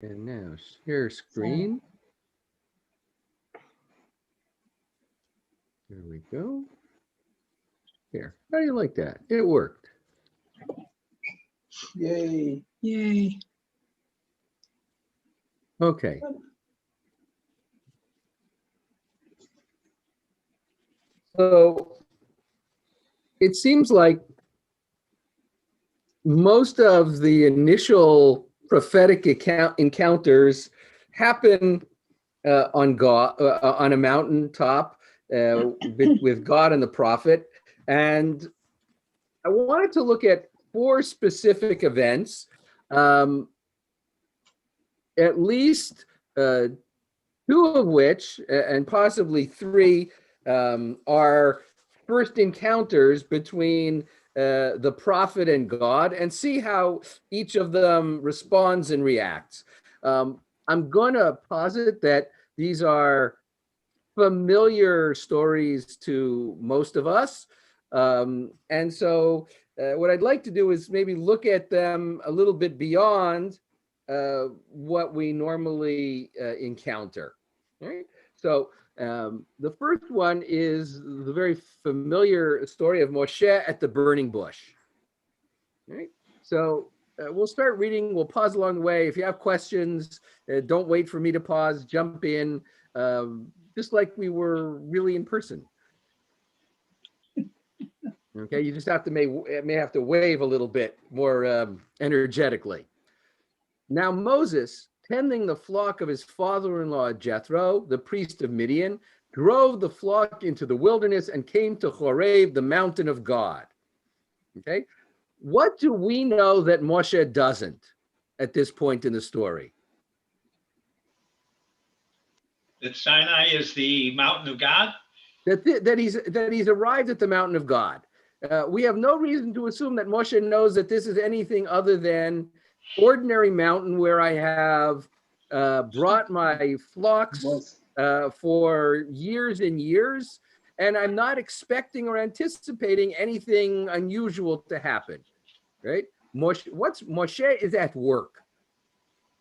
And now share screen. There we go. Here, how do you like that? It worked. Yay. Yay. Okay. So it seems like most of the initial prophetic encounters happen on God, on a mountaintop with God and the prophet. And I wanted to look at 4 specific events, at least 2 of which, and possibly 3, are first encounters between the prophet and God, and see how each of them responds and reacts. I'm going to posit that these are familiar stories to most of us. And so what I'd like to do is maybe look at them a little bit beyond what we normally encounter. All right? So the first one is the very familiar story of Moshe at the burning bush. All right? So we'll start reading. We'll pause along the way. If you have questions, don't wait for me to pause. Jump in, just like we were really in person. Okay, you just have to may have to wave a little bit more energetically. Now Moses, tending the flock of his father-in-law Jethro, the priest of Midian, drove the flock into the wilderness and came to Horeb, the mountain of God. Okay, what do we know that Moshe doesn't at this point in the story? That Sinai is the mountain of God? That he's arrived at the mountain of God. We have no reason to assume that Moshe knows that this is anything other than ordinary mountain where I have brought my flocks for years and years, and I'm not expecting or anticipating anything unusual to happen, right? Moshe is at work,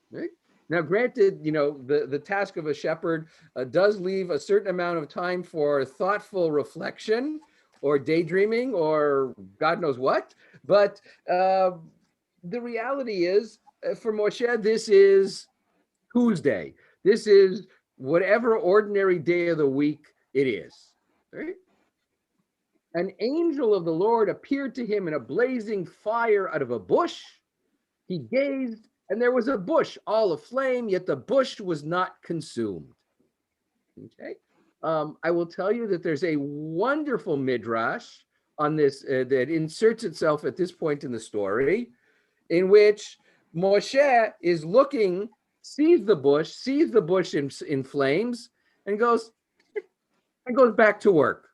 right? Now, granted, you know, the task of a shepherd does leave a certain amount of time for thoughtful reflection or daydreaming or God knows what. But the reality is, for Moshe, this is Tuesday. This is whatever ordinary day of the week it is. Right? An angel of the Lord appeared to him in a blazing fire out of a bush. He gazed, and there was a bush all aflame, yet the bush was not consumed. Okay. I will tell you that there's a wonderful midrash on this that inserts itself at this point in the story, in which Moshe is looking, sees the bush in flames, and goes back to work.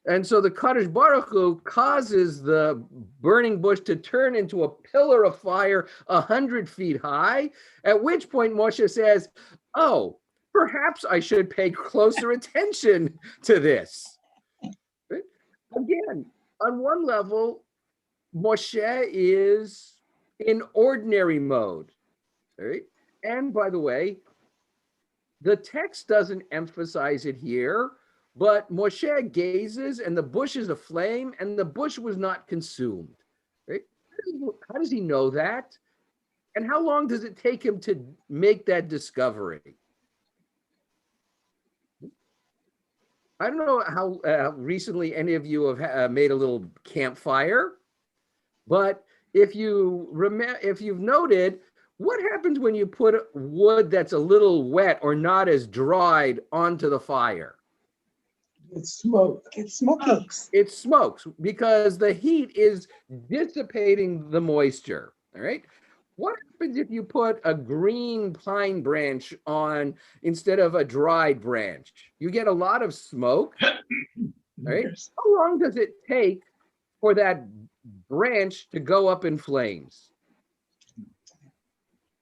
And so the Kadosh Baruch Hu causes the burning bush to turn into a pillar of fire 100 feet high, at which point Moshe says, oh, perhaps I should pay closer attention to this. Right? Again, on one level, Moshe is in ordinary mode. Right? And by the way, the text doesn't emphasize it here, but Moshe gazes and the bush is aflame and the bush was not consumed. Right? How does he know that? And how long does it take him to make that discovery? I don't know how recently any of you have made a little campfire, but if you've noted, what happens when you put wood that's a little wet or not as dried onto the fire? It's smoke. It smokes. It smokes because the heat is dissipating the moisture. All right. What happens if you put a green pine branch on instead of a dried branch? You get a lot of smoke. Right? How long does it take for that branch to go up in flames?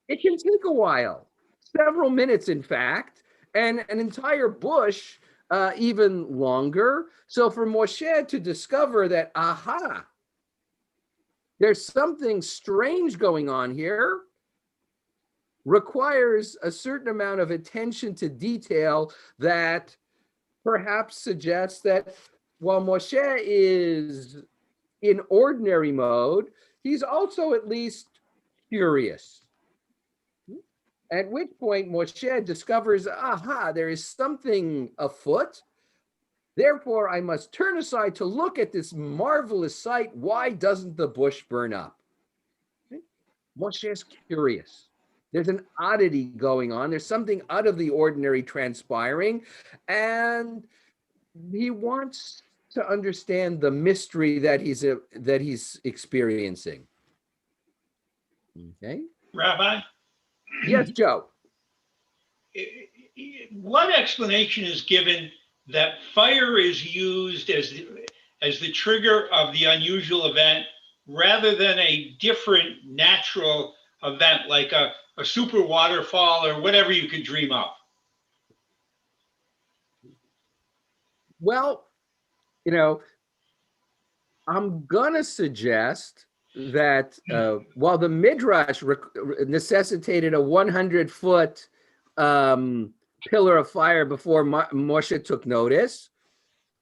It can take a while, several minutes, in fact, and an entire bush even longer. So for Moshe to discover that, aha, there's something strange going on here, requires a certain amount of attention to detail that perhaps suggests that while Moshe is in ordinary mode, he's also at least curious. At which point Moshe discovers, aha, there is something afoot. Therefore, I must turn aside to look at this marvelous sight. Why doesn't the bush burn up? Moshe is curious. There's an oddity going on. There's something out of the ordinary transpiring, and he wants to understand the mystery that he's experiencing. Okay. Rabbi, Yes, Joe. what explanation is given that fire is used as the trigger of the unusual event rather than a different natural event like a super waterfall or whatever you could dream up? Well, I'm gonna suggest that while the Midrash necessitated a 100-foot pillar of fire before Moshe took notice,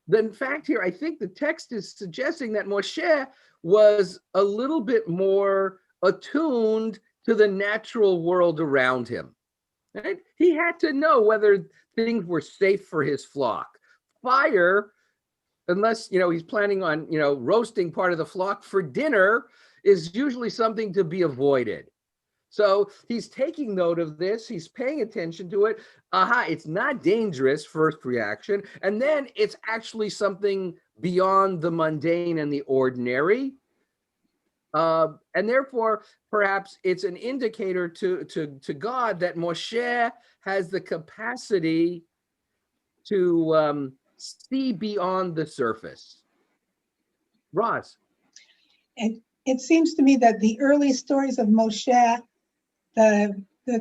the fact here, I think the text is suggesting that Moshe was a little bit more attuned to the natural world around him. Right? He had to know whether things were safe for his flock. Fire, unless he's planning on roasting part of the flock for dinner, is usually something to be avoided. So he's taking note of this, he's paying attention to it. Aha, it's not dangerous, first reaction, and then it's actually something beyond the mundane and the ordinary. And therefore, perhaps it's an indicator to God that Moshe has the capacity to see beyond the surface. Roz. And it seems to me that the early stories of Moshe, the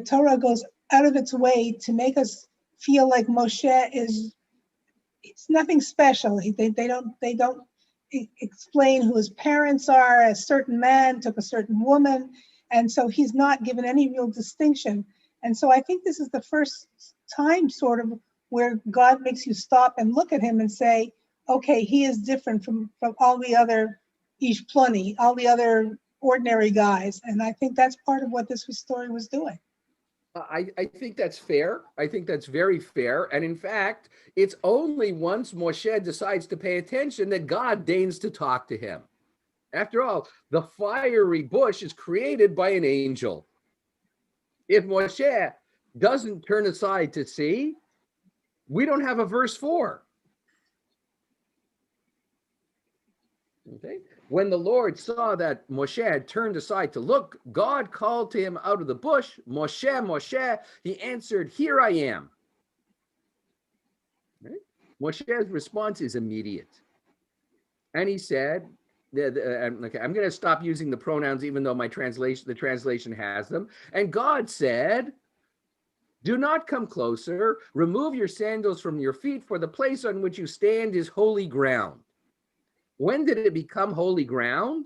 Torah goes out of its way to make us feel like Moshe it's nothing special. They don't explain who his parents are. A certain man took a certain woman, and so he's not given any real distinction. And so I think this is the first time sort of where God makes you stop and look at him and say, okay, he is different from all the other Ish Pluni, all the other ordinary guys. And I think that's part of what this story was doing. I think that's fair. I think that's very fair. And in fact, it's only once Moshe decides to pay attention that God deigns to talk to him. After all, the fiery bush is created by an angel. If Moshe doesn't turn aside to see, we don't have a verse 4. Okay. When the Lord saw that Moshe had turned aside to look, God called to him out of the bush, Moshe, Moshe. He answered, here I am. Right? Moshe's response is immediate. And he said, okay, I'm going to stop using the pronouns even though the translation has them. And God said, do not come closer. Remove your sandals from your feet, for the place on which you stand is holy ground. When did it become holy ground?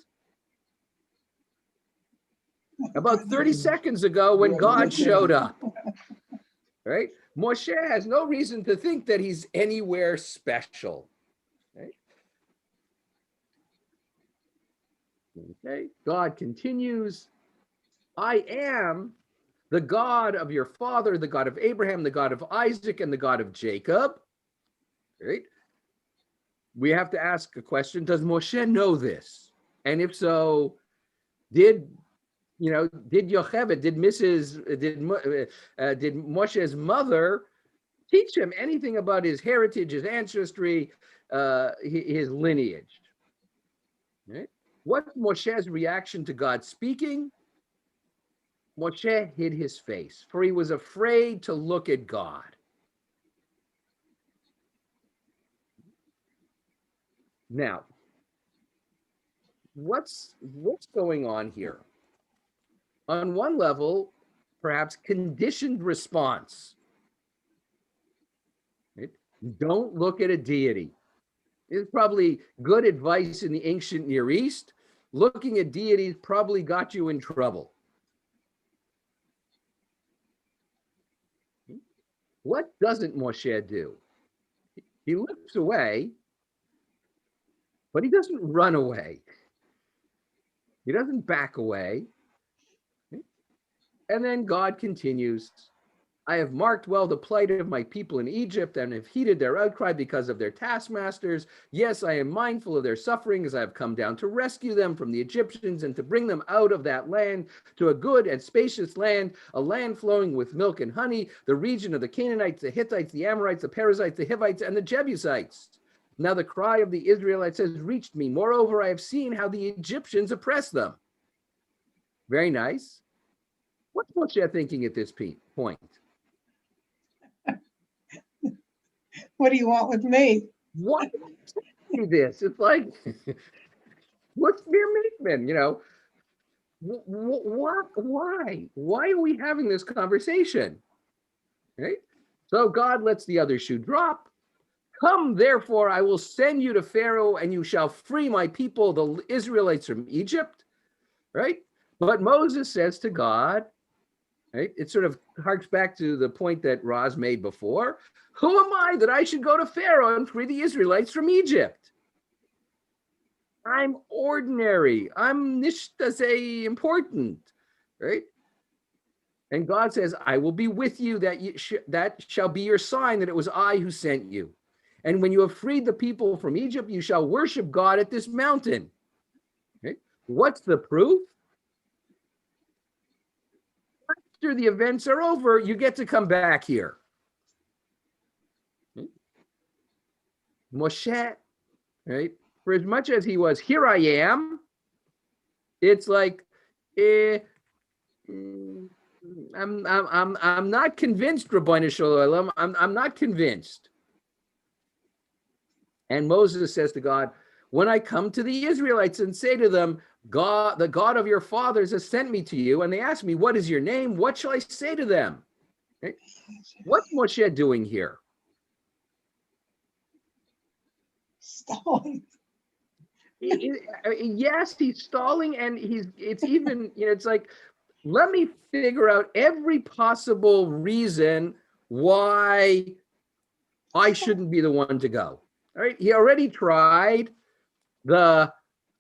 About 30 seconds ago when God showed up. Right? Moshe has no reason to think that he's anywhere special. Right? Okay. God continues, I am the God of your father, the God of Abraham, the God of Isaac, and the God of Jacob. Right? We have to ask a question, does Moshe know this? And if so, did Yocheved, did Moshe's mother teach him anything about his heritage, his ancestry, his lineage? Right? What's Moshe's reaction to God speaking? Moshe hid his face, for he was afraid to look at God. Now, what's going on here? On one level, perhaps conditioned response. Right? Don't look at a deity. It's probably good advice in the ancient Near East. Looking at deities probably got you in trouble. What doesn't Moshe do? He looks away, but he doesn't run away. He doesn't back away. And then God continues, I have marked well the plight of my people in Egypt and have heeded their outcry because of their taskmasters. Yes, I am mindful of their suffering as I have come down to rescue them from the Egyptians and to bring them out of that land to a good and spacious land, a land flowing with milk and honey, the region of the Canaanites, the Hittites, the Amorites, the Perizzites, the Hivites, and the Jebusites. Now the cry of the Israelites has reached me. Moreover, I have seen how the Egyptians oppress them. Very nice. What's Moshe thinking at this point? What do you want with me? What is this? It's like, what's Mir Mikman? What? Why? Why are we having this conversation? Right? So God lets the other shoe drop. Come, therefore, I will send you to Pharaoh, and you shall free my people, the Israelites, from Egypt. Right? But Moses says to God, right? It sort of harks back to the point that Roz made before. Who am I that I should go to Pharaoh and free the Israelites from Egypt? I'm ordinary. I'm nishtase important, right? And God says, I will be with you, that shall be your sign that it was I who sent you. And when you have freed the people from Egypt, you shall worship God at this mountain. Okay? What's the proof? After the events are over, you get to come back here. Moshe, right? For as much as he was, here I am, it's like, I'm not convinced, Rabbeinu Shalom. I'm not convinced. And Moses says to God, when I come to the Israelites and say to them, God, the God of your fathers has sent me to you, and they ask me, what is your name? What shall I say to them? Okay. What's Moshe doing here? Stalling. Yes, he's stalling, and it's even, it's like, let me figure out every possible reason why I shouldn't be the one to go. All right. He already tried the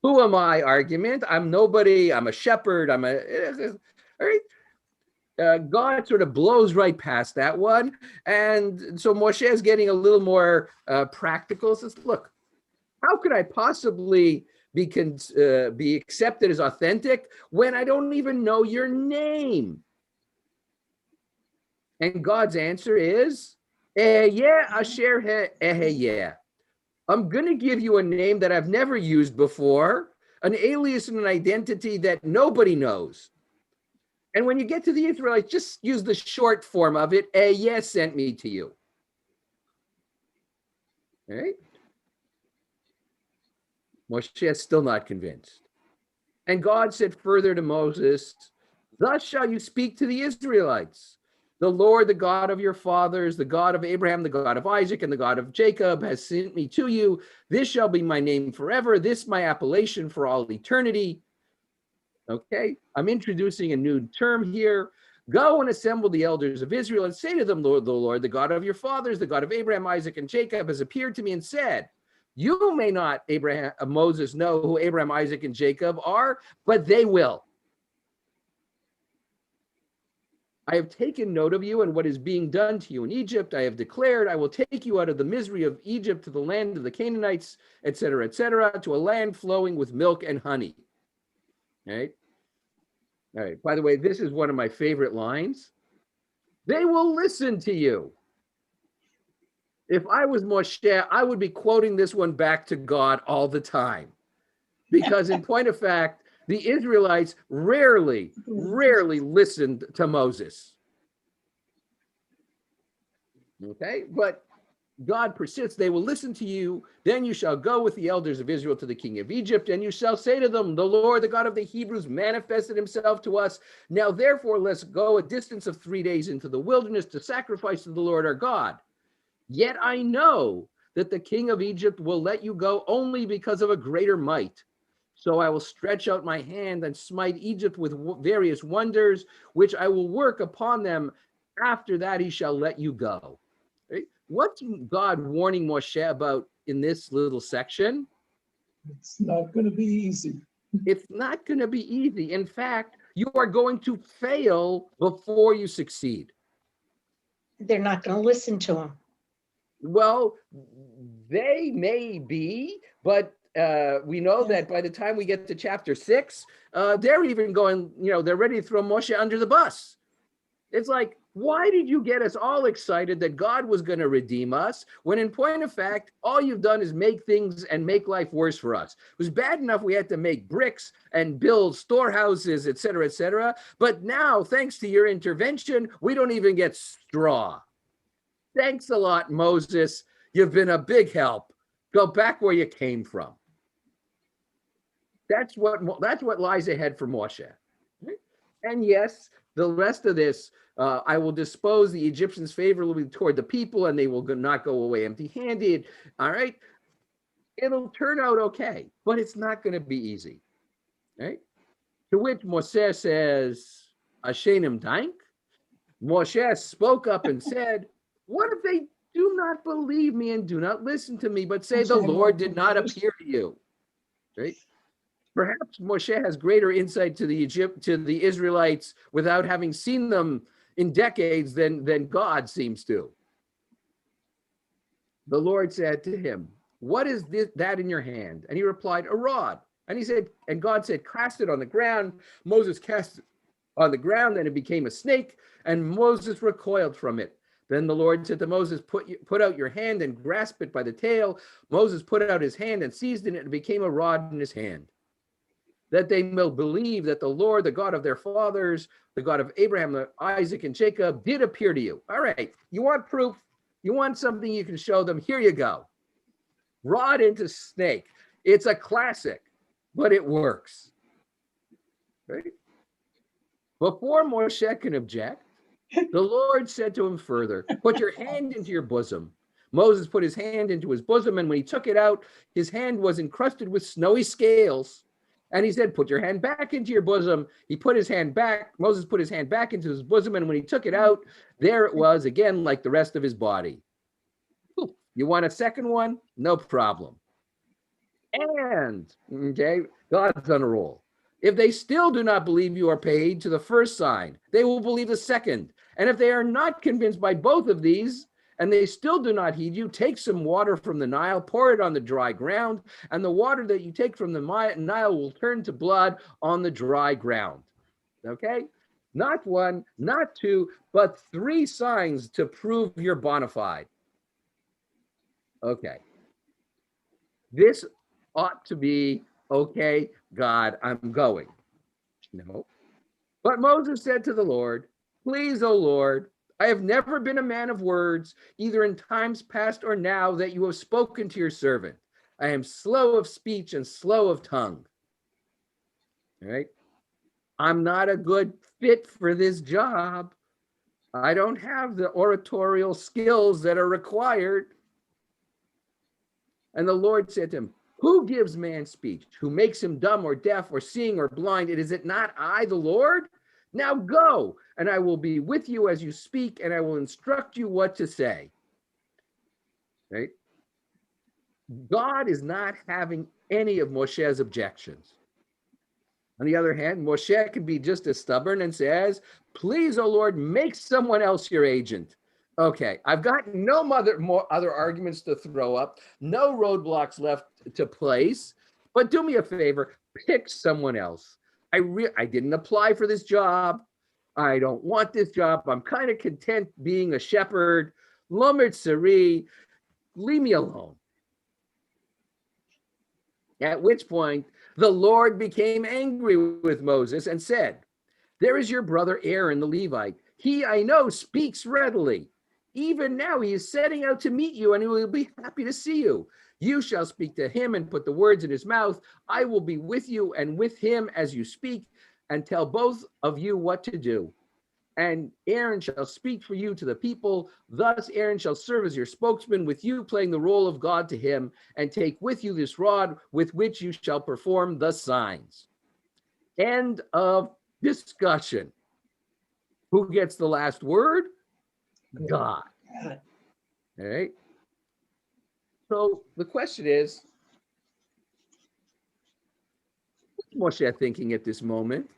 who am I argument. I'm nobody. I'm a shepherd. All right. God sort of blows right past that one. And so Moshe is getting a little more practical. Says, look, how could I possibly be accepted as authentic when I don't even know your name? And God's answer is, asher yeah. I'm going to give you a name that I've never used before, an alias and an identity that nobody knows. And when you get to the Israelites, just use the short form of it. Sent me to you. All right? Moshe is still not convinced. And God said further to Moses, thus shall you speak to the Israelites. The Lord, the God of your fathers, the God of Abraham, the God of Isaac, and the God of Jacob has sent me to you. This shall be my name forever. This my appellation for all eternity. Okay, I'm introducing a new term here. Go and assemble the elders of Israel and say to them, Lord, the Lord, the God of your fathers, the God of Abraham, Isaac, and Jacob has appeared to me and said, you may not, Moses, know who Abraham, Isaac, and Jacob are, but they will. I have taken note of you and what is being done to you in Egypt. I have declared, I will take you out of the misery of Egypt to the land of the Canaanites, etc., to a land flowing with milk and honey. All right. All right. By the way, this is one of my favorite lines. They will listen to you. If I was Moshe, I would be quoting this one back to God all the time. Because in point of fact, the Israelites rarely listened to Moses. Okay, but God persists. They will listen to you. Then you shall go with the elders of Israel to the king of Egypt, and you shall say to them, the Lord, the God of the Hebrews, manifested himself to us. Now, therefore, let's go a distance of 3 days into the wilderness to sacrifice to the Lord our God. Yet I know that the king of Egypt will let you go only because of a greater might. So I will stretch out my hand and smite Egypt with various wonders, which I will work upon them After that, he shall let you go. Right? What's God warning Moshe about in this little section? It's not going to be easy. It's not going to be easy. In fact, you are going to fail before you succeed. They're not going to listen to him. Well, they may be, but we know that by the time we get to chapter 6, they're even going, they're ready to throw Moshe under the bus. It's like, why did you get us all excited that God was going to redeem us when in point of fact, all you've done is make things and make life worse for us? It was bad enough we had to make bricks and build storehouses, et cetera, but now, thanks to your intervention, we don't even get straw. Thanks a lot, Moses. You've been a big help. Go back where you came from. That's what lies ahead for Moshe. And yes, the rest of this, I will dispose the Egyptians favorably toward the people, and they will not go away empty-handed. All right, it'll turn out okay, but it's not going to be easy. Right? To which Moshe says, "Ashenim dank." Moshe spoke up and said, "What if they do not believe me and do not listen to me, but say the Lord did not appear to you?" Right? Perhaps Moshe has greater insight to the Israelites without having seen them in decades than God seems to. The Lord said to him, "What is that in your hand?" And he replied, "A rod." And God said, "Cast it on the ground." Moses cast it on the ground, and it became a snake, and Moses recoiled from it. Then the Lord said to Moses, put out your hand and grasp it by the tail. Moses put out his hand and seized it, and it became a rod in his hand. That they may believe that the Lord, the God of their fathers, the God of Abraham, Isaac, and Jacob, did appear to you. All right, you want proof? You want something you can show them? Here you go. Rod into snake. It's a classic, but it works. Right? Before Moshe can object, the Lord said to him further, "Put your hand into your bosom." Moses put his hand into his bosom, and when he took it out, his hand was encrusted with snowy scales. And he said, "Put your hand back into your bosom." He put his hand back. Moses put his hand back into his bosom, and when he took it out, there it was again like the rest of his body. You want a second one? No problem. And, okay, God's on a roll. If they still do not believe you are paid to the first sign, they will believe the second. And if they are not convinced by both of these, and they still do not heed you, take some water from the Nile, pour it on the dry ground, and the water that you take from the Nile will turn to blood on the dry ground. Okay? Not one, not two, but 3 signs to prove you're bona fide. Okay. This ought to be, okay, God, I'm going. No. But Moses said to the Lord, "Please, O Lord, I have never been a man of words, either in times past or now that you have spoken to your servant. I am slow of speech and slow of tongue." All right? I'm not a good fit for this job. I don't have the oratorial skills that are required. And the Lord said to him, "Who gives man speech? Who makes him dumb or deaf or seeing or blind? Is it not I, the Lord? Now go, and I will be with you as you speak, and I will instruct you what to say." Right? God is not having any of Moshe's objections. On the other hand, Moshe can be just as stubborn and says, "Please, O Lord, make someone else your agent." Okay, I've got no other arguments to throw up, no roadblocks left to place, but do me a favor, pick someone else. I didn't apply for this job. I don't want this job. I'm kind of content being a shepherd. Lomer Tsari, leave me alone. At which point, the Lord became angry with Moses and said, "There is your brother Aaron the Levite. He, I know, speaks readily. Even now he is setting out to meet you, and he will be happy to see you. You shall speak to him and put the words in his mouth. I will be with you and with him as you speak, and tell both of you what to do. And Aaron shall speak for you to the people. Thus Aaron shall serve as your spokesman, with you playing the role of God to him, and take with you this rod with which you shall perform the signs." End of discussion. Who gets the last word? God. God. All right. So the question is, what's Moshe thinking at this moment?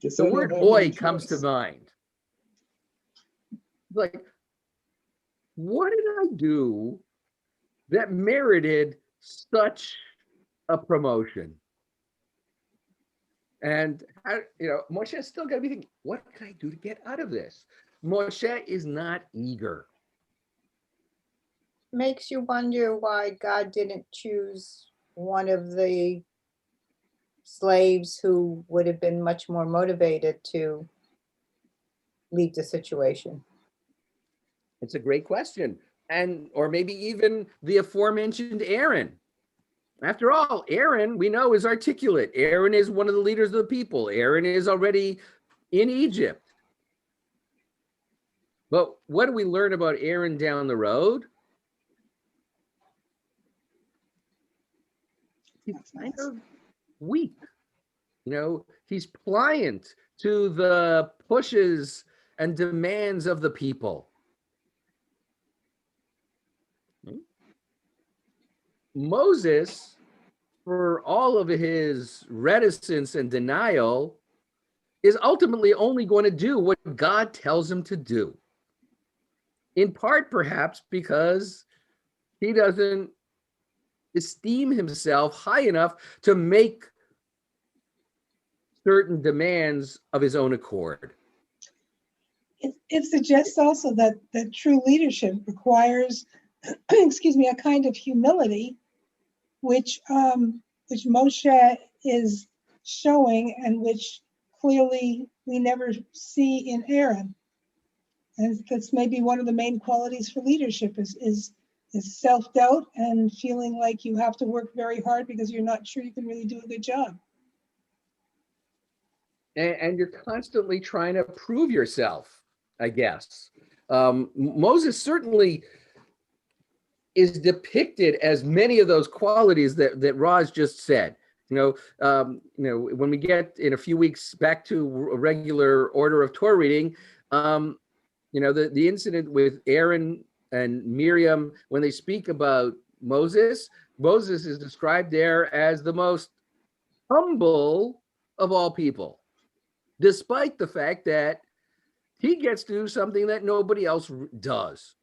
Guess The I don't word have "oi" any comes to choice. mind. Like, what did I do that merited such a promotion? And Moshe's still got to be thinking, what can I do to get out of this? Moshe is not eager. Makes you wonder why God didn't choose one of the slaves who would have been much more motivated to leave the situation. It's a great question. Or maybe even the aforementioned Aaron. After all, Aaron, we know, is articulate. Aaron is one of the leaders of the people. Aaron is already in Egypt. But what do we learn about Aaron down the road? He's kind of weak. He's pliant to the pushes and demands of the people. Moses, for all of his reticence and denial, is ultimately only going to do what God tells him to do. In part, perhaps, because he doesn't esteem himself high enough to make certain demands of his own accord. It suggests also that true leadership requires, excuse me, a kind of humility, which Moshe is showing, and which clearly we never see in Aaron. And that's maybe one of the main qualities for leadership is self-doubt and feeling like you have to work very hard because you're not sure you can really do a good job. And you're constantly trying to prove yourself, I guess. Moses certainly is depicted as many of those qualities that Roz just said. When we get in a few weeks back to a regular order of Torah reading, the incident with Aaron and Miriam, when they speak about Moses is described there as the most humble of all people, despite the fact that he gets to do something that nobody else does,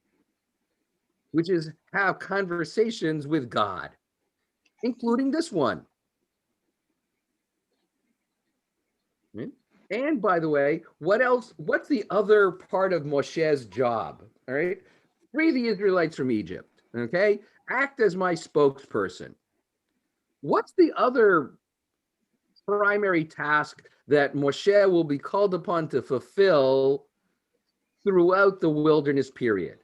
which is have conversations with God, including this one. And by the way, what else? What's the other part of Moshe's job? All right. Free the Israelites from Egypt. Okay. Act as my spokesperson. What's the other primary task that Moshe will be called upon to fulfill throughout the wilderness period?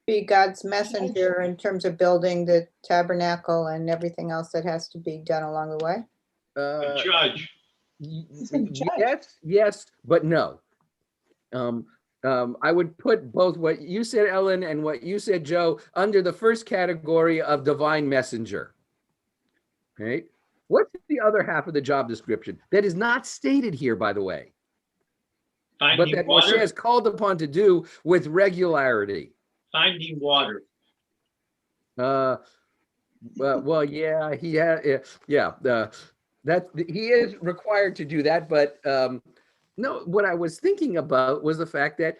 Be God's messenger in terms of building the tabernacle and everything else that has to be done along the way. The judge. Yes, but no. I would put both what you said, Ellen, and what you said, Joe, under the first category of divine messenger. Right? What's the other half of the job description that is not stated here, by the way, but that Moshe is called upon to do with regularity? Finding water. Well, yeah, he he is required to do that, but no, what I was thinking about was the fact that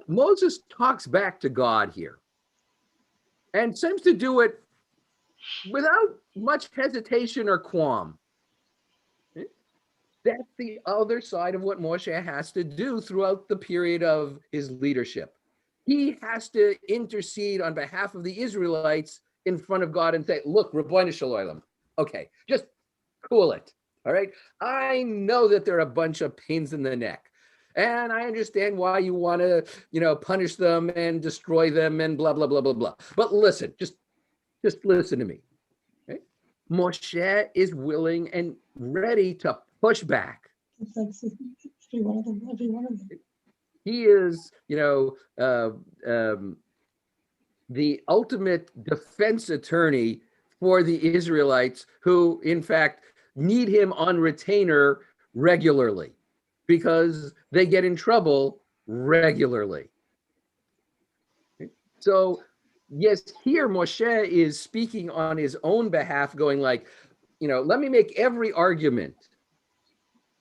Moses talks back to God here and seems to do it without much hesitation or qualm. That's the other side of what Moshe has to do throughout the period of his leadership. He has to intercede on behalf of the Israelites in front of God and say, look, Rabbeinu Shalom, okay, just cool it, all right? I know that they're a bunch of pains in the neck, and I understand why you want to, punish them and destroy them and blah, blah, blah, blah, blah. But listen, just listen to me. Okay? Moshe is willing and ready to push back. That's every one of them. He is, the ultimate defense attorney for the Israelites, who in fact need him on retainer regularly because they get in trouble regularly. So yes, here Moshe is speaking on his own behalf, going like, let me make every argument.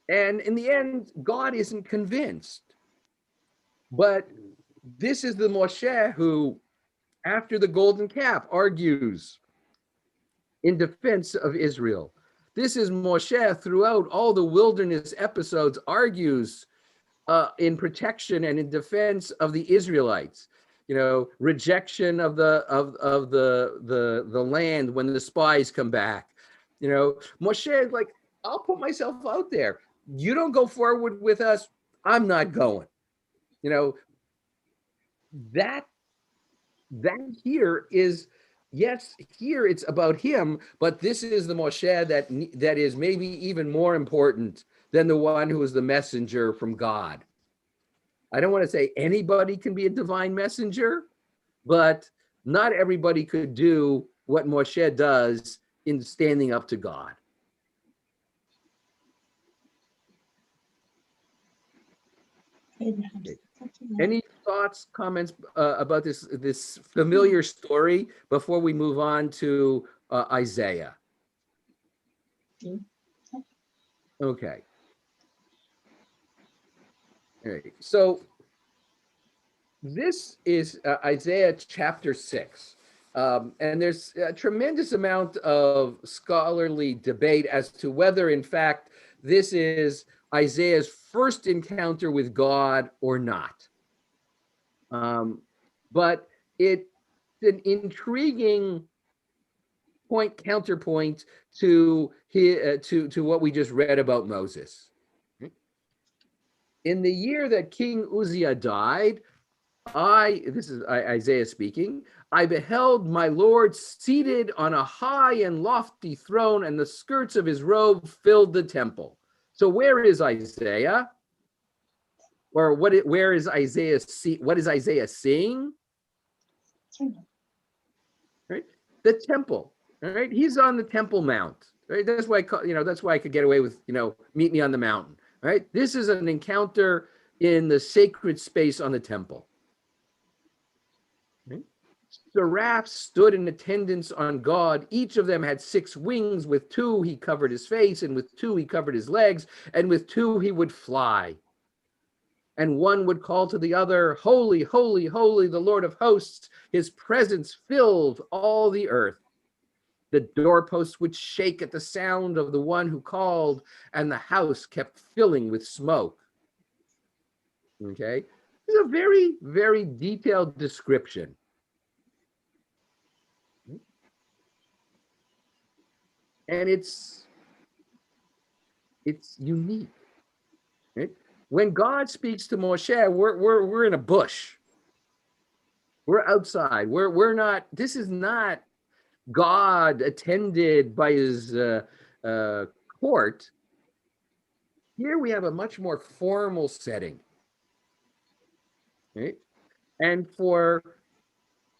And in the end, God isn't convinced. But this is the Moshe who, after the golden calf, argues in defense of Israel. This is Moshe throughout all the wilderness episodes, argues in protection and in defense of the Israelites. Rejection of the land when the spies come back. Moshe is like, I'll put myself out there. You don't go forward with us, I'm not going. That here is, yes, here it's about him, but this is the Moshe that is maybe even more important than the one who is the messenger from God. I don't want to say anybody can be a divine messenger, but not everybody could do what Moshe does in standing up to God. Abraham. Any thoughts, comments about this familiar story before we move on to Isaiah? Okay. All right. So this is Isaiah chapter 6. And there's a tremendous amount of scholarly debate as to whether, in fact, this is Isaiah's first encounter with God or not. But it's an intriguing counterpoint to what we just read about Moses. In the year that King Uzziah died, this is Isaiah speaking, I beheld my Lord seated on a high and lofty throne, and the skirts of his robe filled the temple. So where is Isaiah? Or where is Isaiah? What is Isaiah seeing? Right, the temple. All right, he's on the Temple Mount. Right, that's why that's why I could get away with meet me on the mountain. Right, this is an encounter in the sacred space on the temple. Right? Seraphs stood in attendance on God. Each of them had 6 wings. With 2 he covered his face, and with 2 he covered his legs, and with 2 he would fly. And one would call to the other, holy, holy, holy, the Lord of hosts. His presence filled all the earth. The doorposts would shake at the sound of the one who called, and the house kept filling with smoke. Okay, it's a very, very detailed description. And it's unique. Right? When God speaks to Moshe, we're in a bush. We're outside. We're not. This is not God attended by his court. Here we have a much more formal setting. Right? And for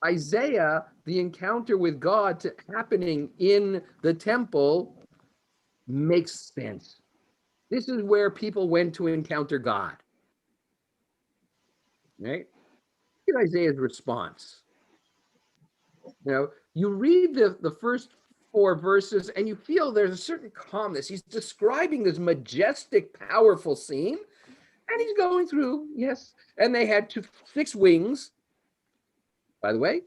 Isaiah, the encounter with God happening in the temple makes sense. This is where people went to encounter God. Right? Look at Isaiah's response. You read the first 4 verses and you feel there's a certain calmness. He's describing this majestic, powerful scene, and he's going through, yes, and they had 6 wings. By the way,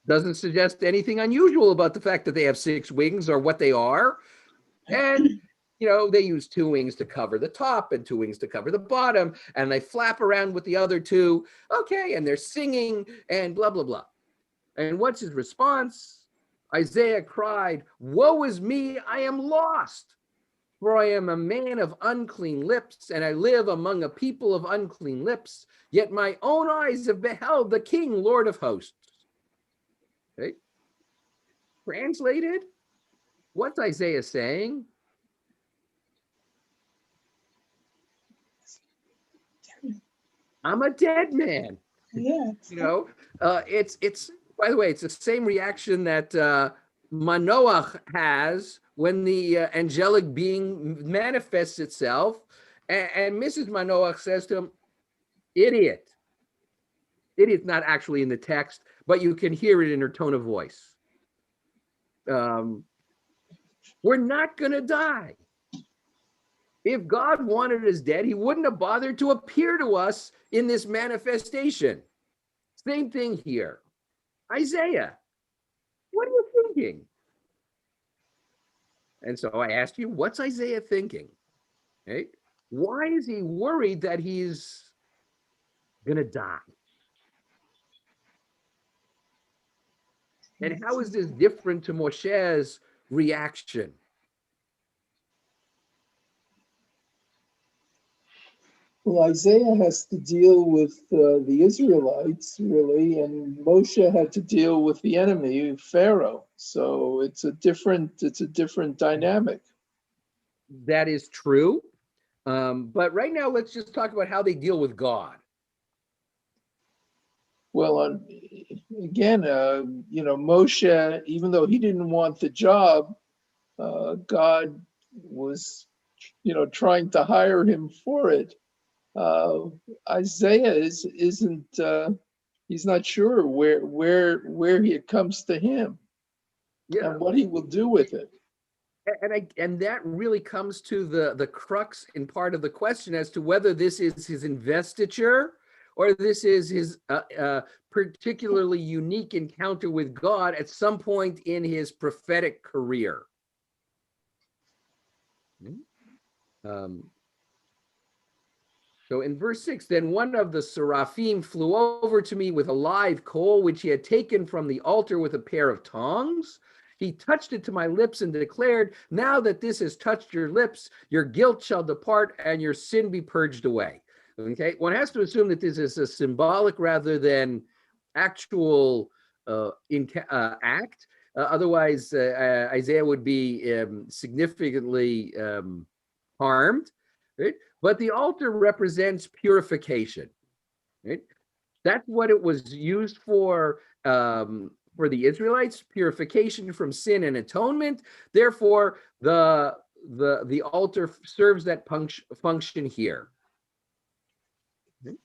doesn't suggest anything unusual about the fact that they have 6 wings or what they are. And they use 2 wings to cover the top and 2 wings to cover the bottom, and they flap around with the other 2. Okay, and they're singing and blah, blah, blah. And what's his response? Isaiah cried, woe is me, I am lost, for I am a man of unclean lips, and I live among a people of unclean lips, yet my own eyes have beheld the King, Lord of hosts. Okay. Translated, what's Isaiah saying? I'm a dead man. Yeah. It's By the way, it's the same reaction that Manoach has when the angelic being manifests itself, and Mrs. Manoach says to him, "Idiot." Idiot's not actually in the text, but you can hear it in her tone of voice. We're not going to die. If God wanted us dead, he wouldn't have bothered to appear to us in this manifestation. Same thing here. Isaiah, what are you thinking? And so I asked you, what's Isaiah thinking? Okay? Why is he worried that he's going to die? And how is this different to Moshe's reaction? Well, Isaiah has to deal with the Israelites, really, and Moshe had to deal with the enemy, Pharaoh. So it's a different dynamic. That is true. But right now, let's just talk about how they deal with God. Well, again, Moshe, even though he didn't want the job, God was, trying to hire him for it. Isaiah isn't. He's not sure where it comes to him and what he will do with it. And that really comes to the crux in part of the question as to whether this is his investiture or this is his particularly unique encounter with God at some point in his prophetic career. So in verse 6, then one of the seraphim flew over to me with a live coal, which he had taken from the altar with a pair of tongs. He touched it to my lips and declared, now that this has touched your lips, your guilt shall depart and your sin be purged away. Okay, one has to assume that this is a symbolic rather than actual act. Otherwise, Isaiah would be significantly harmed. Right? But the altar represents purification. Right? That's what it was used for the Israelites, purification from sin and atonement. Therefore, the altar serves that function here. Okay?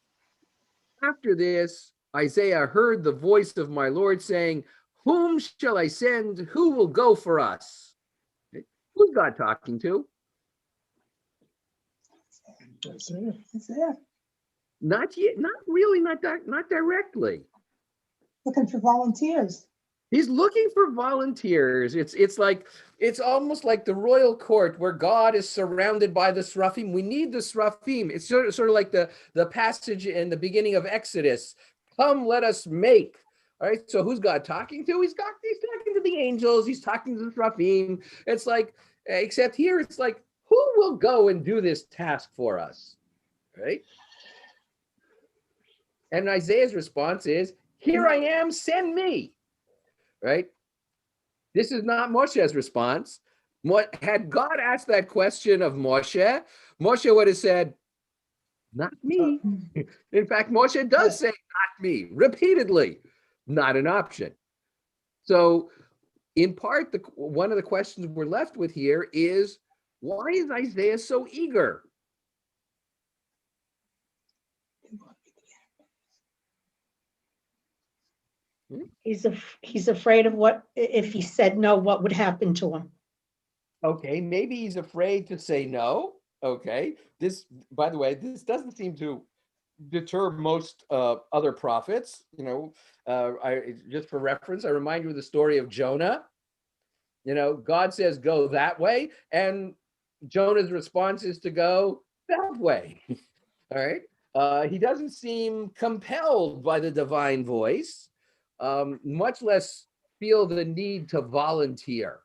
After this, Isaiah heard the voice of my Lord saying, whom shall I send? Who will go for us? Okay? Who's God talking to? Isaiah. Not yet, not really, not directly. Looking for volunteers. He's looking for volunteers. It's almost like the royal court where God is surrounded by the seraphim. We need the seraphim. It's sort of like the passage in the beginning of Exodus. Come, let us make. All right. So who's God talking to? He's talking to the angels. He's talking to the seraphim. It's like, except here, it's like, who will go and do this task for us? Right. And Isaiah's response is, here I am, send me. Right? This is not Moshe's response. Had God asked that question of Moshe, Moshe would have said, not me. In fact, Moshe does say, not me, repeatedly, not an option. So in part, one of the questions we're left with here is, why is Isaiah so eager? He's afraid of what, if he said no, what would happen to him. Okay, maybe he's afraid to say no. Okay, this, by the way, this doesn't seem to deter most other prophets. Just for reference, I remind you of the story of Jonah. God says go that way, and Jonah's response is to go that way. All right, he doesn't seem compelled by the divine voice, much less feel the need to volunteer.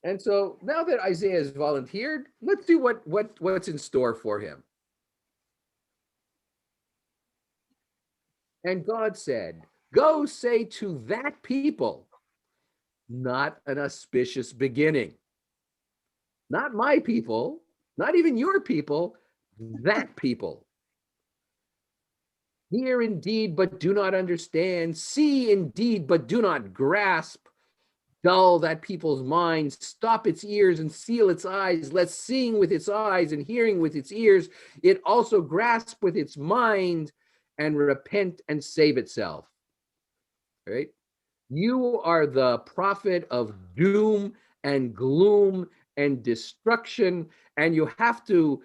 And so now that Isaiah has volunteered, let's see what's in store for him. And God said, go say to that people, not an auspicious beginning. Not my people, not even your people, that people. Hear indeed, but do not understand. See indeed, but do not grasp. Dull that people's minds, stop its ears and seal its eyes, lest seeing with its eyes and hearing with its ears, it also grasp with its mind and repent and save itself. Right? You are the prophet of doom and gloom and destruction, and you have to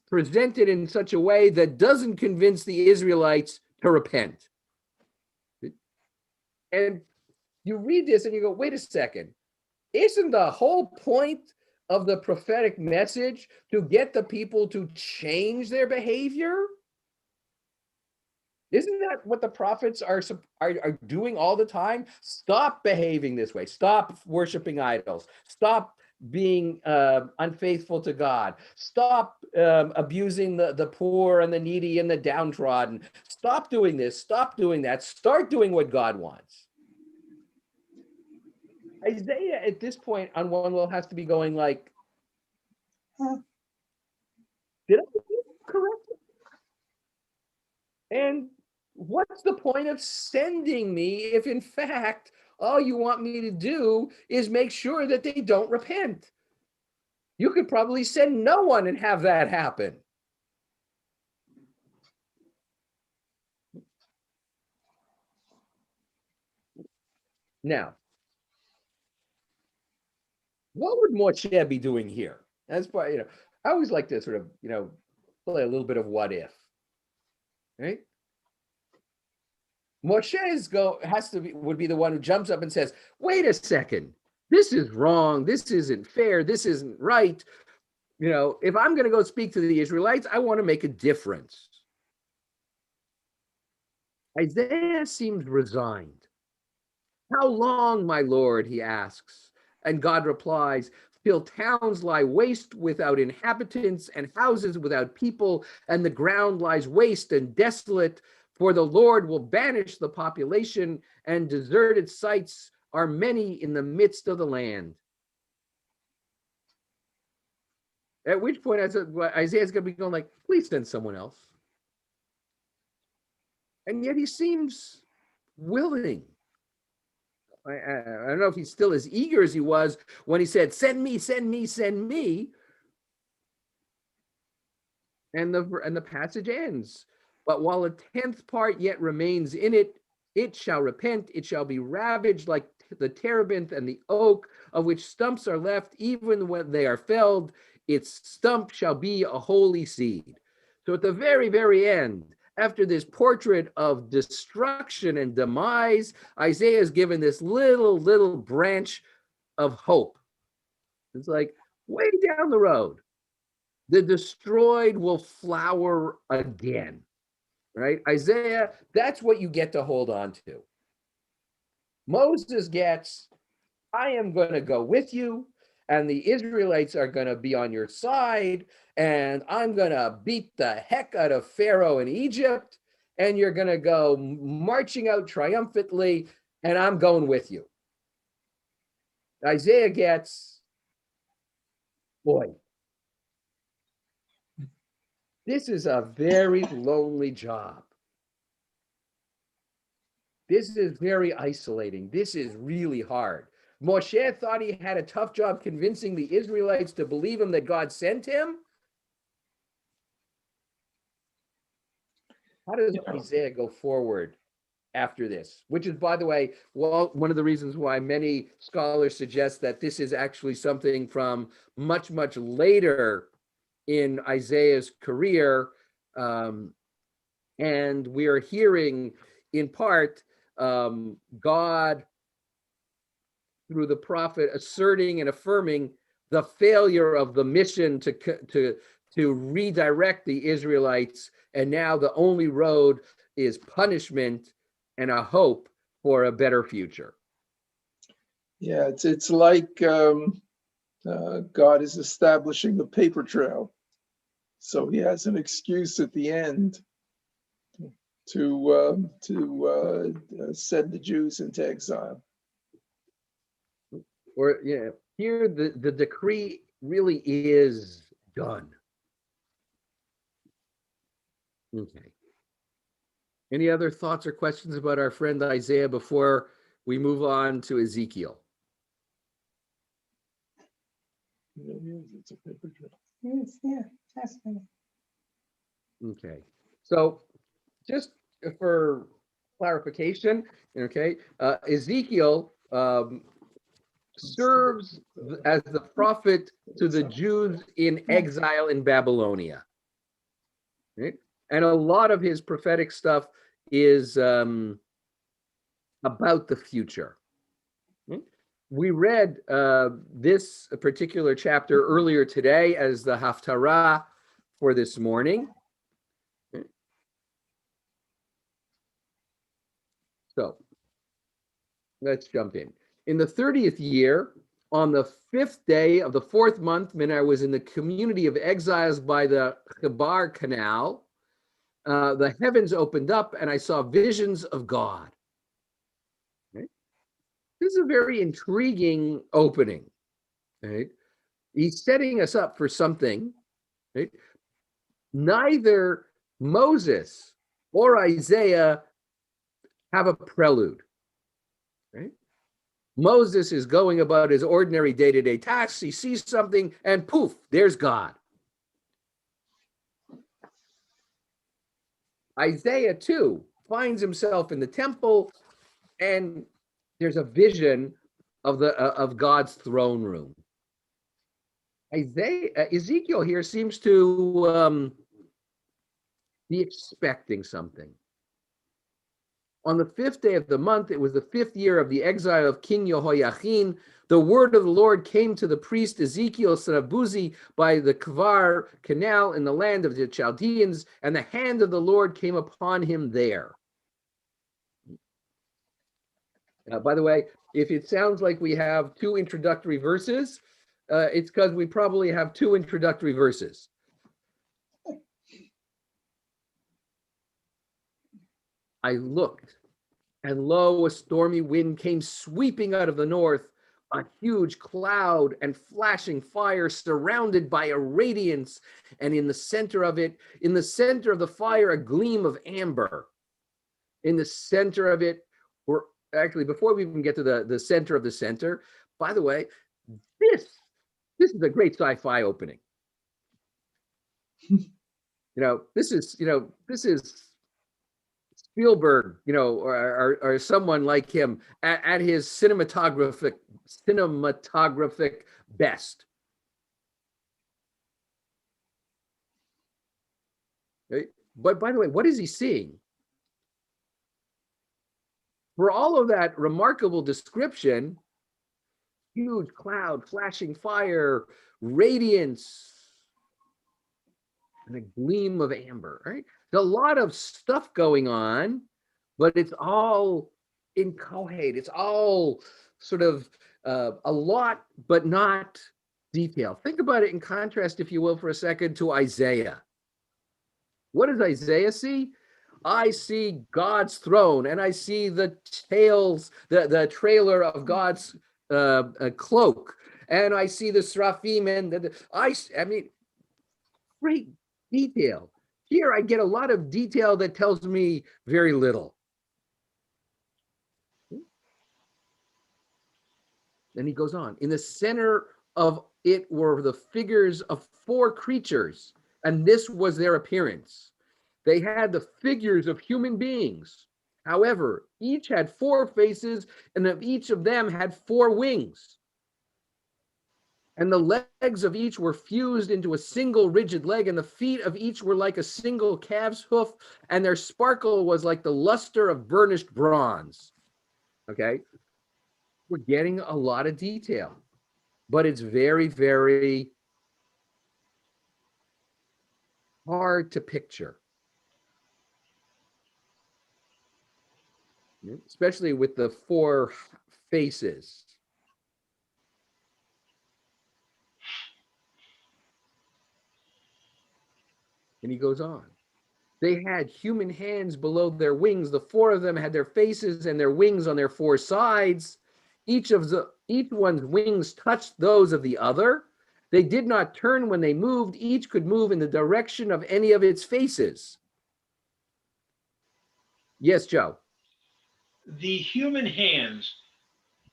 present it in such a way that doesn't convince the Israelites to repent. And you read this and you go, wait a second. Isn't the whole point of the prophetic message to get the people to change their behavior? Isn't that what the prophets are doing all the time? Stop behaving this way. Stop worshiping idols. Stop being unfaithful to God. Stop abusing the poor and the needy and the downtrodden. Stop doing this. Stop doing that. Start doing what God wants. Isaiah at this point on one level has to be going like, did I do it correctly? And what's the point of sending me if in fact all you want me to do is make sure that they don't repent? You could probably send no one and have that happen. Now, what would Moshe be doing here? That's why, I always like to sort of, play a little bit of what if, right? Moshe would be the one who jumps up and says, wait a second, this is wrong, this isn't fair, this isn't right. If I'm going to go speak to the Israelites, I want to make a difference. Isaiah seems resigned. How long, my Lord, he asks. And God replies, till towns lie waste without inhabitants and houses without people, and the ground lies waste and desolate, for the Lord will banish the population, and deserted sites are many in the midst of the land. At which point Isaiah's going to be going like, please send someone else. And yet he seems willing. I don't know if he's still as eager as he was when he said, send me, send me, send me. And the passage ends. But while a 10th part yet remains in it, it shall repent, it shall be ravaged like the terebinth and the oak, of which stumps are left, even when they are felled, its stump shall be a holy seed. So at the very, very end, after this portrait of destruction and demise, Isaiah is given this little branch of hope. It's like way down the road, the destroyed will flower again, right? Isaiah, that's what you get to hold on to. Moses gets, I am going to go with you, and the Israelites are going to be on your side, and I'm going to beat the heck out of Pharaoh in Egypt, and you're going to go marching out triumphantly, and I'm going with you. Isaiah gets, boy, this is a very lonely job. This is very isolating. This is really hard. Moshe thought he had a tough job convincing the Israelites to believe him that God sent him. How does Isaiah go forward after this? Which is, by the way, one of the reasons why many scholars suggest that this is actually something from much, much later in Isaiah's career. And we are hearing, in part, God, through the prophet, asserting and affirming the failure of the mission to redirect the Israelites, and now the only road is punishment and a hope for a better future. Yeah, it's like God is establishing the paper trail, so he has an excuse at the end to send the Jews into exile. Or here the decree really is done. Okay. Any other thoughts or questions about our friend Isaiah before we move on to Ezekiel? It's a paper trail. Yes, yeah, fascinating. Okay. So just for clarification, okay, Ezekiel serves as the prophet to the Jews in exile in Babylonia. Right? And a lot of his prophetic stuff is about the future. Right? We read this particular chapter earlier today as the Haftarah for this morning. Right? So let's jump in. In the 30th year, on the 5th day of the 4th month, when I was in the community of exiles by the Chebar Canal, the heavens opened up and I saw visions of God. Right? This is a very intriguing opening. Right? He's setting us up for something. Right? Neither Moses or Isaiah have a prelude. Right? Moses is going about his ordinary day-to-day tasks. He sees something and poof, there's God. Isaiah too finds himself in the temple and there's a vision of God's throne room. Ezekiel here seems to be expecting something. On the 5th day of the month, it was the 5th year of the exile of King Jehoiachin. The word of the Lord came to the priest Ezekiel son of Buzi by the Chebar Canal in the land of the Chaldeans, and the hand of the Lord came upon him there. By the way, if it sounds like we have two introductory verses, it's because we probably have two introductory verses. I looked, and lo, a stormy wind came sweeping out of the north, a huge cloud and flashing fire surrounded by a radiance, and in the center of it, in the center of the fire, a gleam of amber. In the center of it were, actually, before we even get to the center of the center, by the way, this is a great sci-fi opening. This is Spielberg, or someone like him at his cinematographic best. Right? But by the way, what is he seeing? For all of that remarkable description, huge cloud, flashing fire, radiance, and a gleam of amber, right? There's a lot of stuff going on, but it's all inchoate. It's all sort of a lot, but not detail. Think about it in contrast, if you will, for a second to Isaiah. What does Isaiah see? I see God's throne, and I see the tails, the trailer of God's cloak, and I see the seraphim, and I mean, great detail. Here I get a lot of detail that tells me very little. Then he goes on. In the center of it were the figures of 4 creatures, and this was their appearance. They had the figures of human beings. However, each had 4 faces, and of each of them had 4 wings. And the legs of each were fused into a single rigid leg, and the feet of each were like a single calf's hoof, and their sparkle was like the luster of burnished bronze. Okay? We're getting a lot of detail, but it's very, very hard to picture. Especially with the 4 faces. And he goes on. They had human hands below their wings. The 4 of them had their faces and their wings on their 4 sides. Each one's wings touched those of the other. They did not turn when they moved. Each could move in the direction of any of its faces. Yes, Joe. The human hands,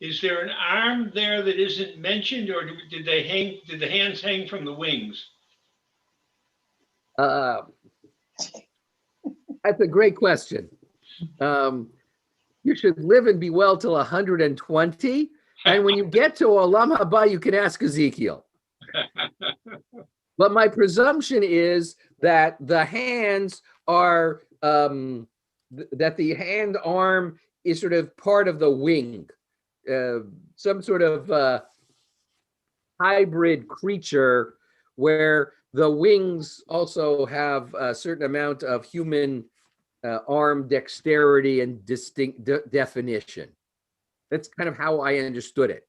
is there an arm there that isn't mentioned, or did they hang? Did the hands hang from the wings? That's a great question. You should live and be well till 120. And when you get to Olam Haba, you can ask Ezekiel. But my presumption is that the hands are, that the hand arm is sort of part of the wing, some sort of hybrid creature where the wings also have a certain amount of human arm dexterity and distinct definition. That's kind of how I understood it.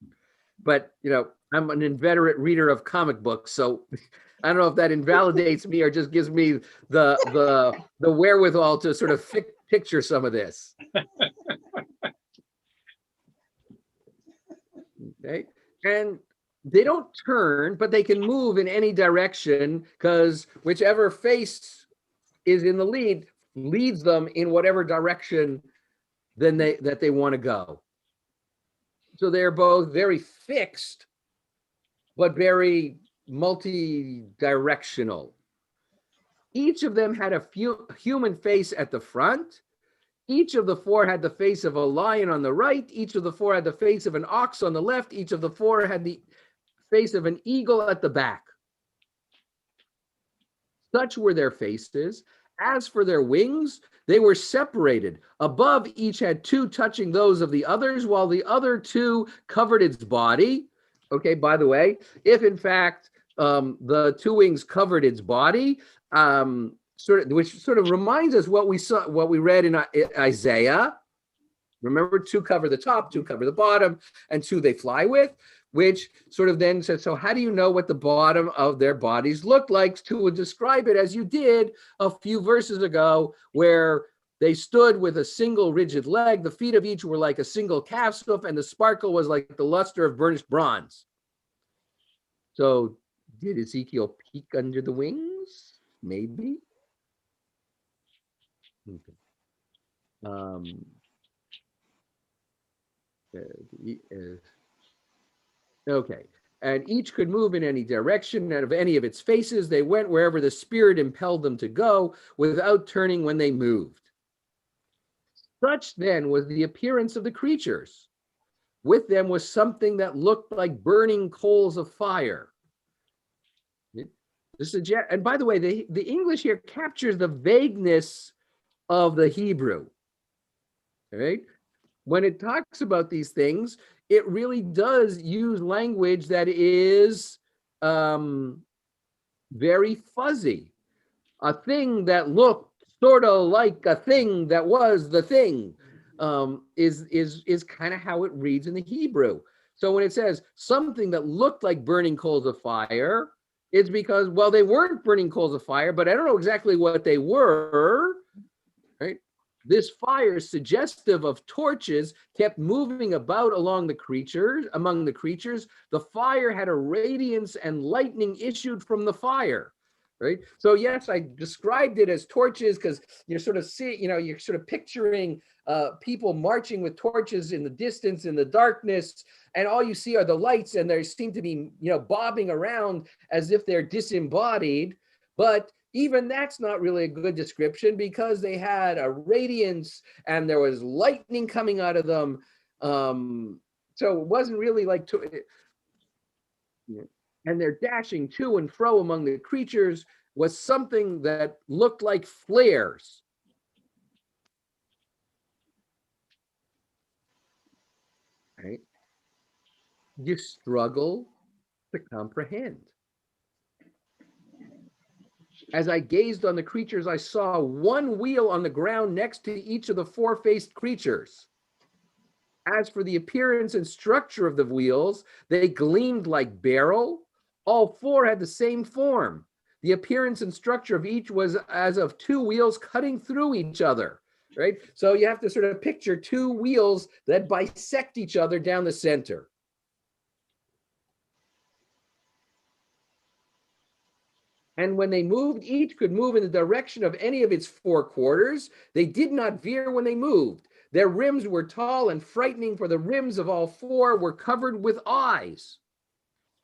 But, you know, I'm an inveterate reader of comic books, so I don't know if that invalidates me or just gives me the wherewithal to sort of picture some of this. Okay, and they don't turn, but they can move in any direction because whichever face is in the lead leads them in whatever direction that they want to go. So they're both very fixed, but very multi-directional. Each of them had a human face at the front. Each of the four had the face of a lion on the right. Each of the four had the face of an ox on the left. Each of the four had the face of an eagle at the back. Such were their faces. As for their wings, they were separated. Above each had two touching those of the others, while the other two covered its body. Okay, by the way, if in fact the two wings covered its body, which sort of reminds us what we read in Isaiah. Remember, two cover the top, two cover the bottom, and two they fly with, which sort of then says, so how do you know what the bottom of their bodies look like? To describe it as you did a few verses ago, where they stood with a single rigid leg, the feet of each were like a single calf's hoof, and the sparkle was like the luster of burnished bronze. So did Ezekiel peek under the wings? Maybe. Okay. Okay, and each could move in any direction, and of any of its faces, they went wherever the Spirit impelled them to go, without turning when they moved. Such then was the appearance of the creatures. With them was something that looked like burning coals of fire. And by the way, the English here captures the vagueness of the Hebrew. All right? When it talks about these things, it really does use language that is very fuzzy. A thing that looked sort of like a thing that was the thing is kind of how it reads in the Hebrew. So when it says something that looked like burning coals of fire, it's because, well, they weren't burning coals of fire, but I don't know exactly what they were, right? This fire, suggestive of torches, kept moving about among the creatures. The fire had a radiance, and lightning issued from the fire. Right. So yes, I described it as torches because you're sort of you're sort of picturing people marching with torches in the distance, in the darkness, and all you see are the lights, and they seem to be, bobbing around as if they're disembodied. But even that's not really a good description, because they had a radiance and there was lightning coming out of them. So it wasn't really like, and they're dashing to and fro among the creatures was something that looked like flares. Right? You struggle to comprehend. As I gazed on the creatures, I saw one wheel on the ground next to each of the four-faced creatures. As for the appearance and structure of the wheels, they gleamed like beryl. All four had the same form. The appearance and structure of each was as of two wheels cutting through each other, right? So you have to sort of picture two wheels that bisect each other down the center. And when they moved, each could move in the direction of any of its four quarters. They did not veer when they moved. Their rims were tall and frightening, for the rims of all four were covered with eyes.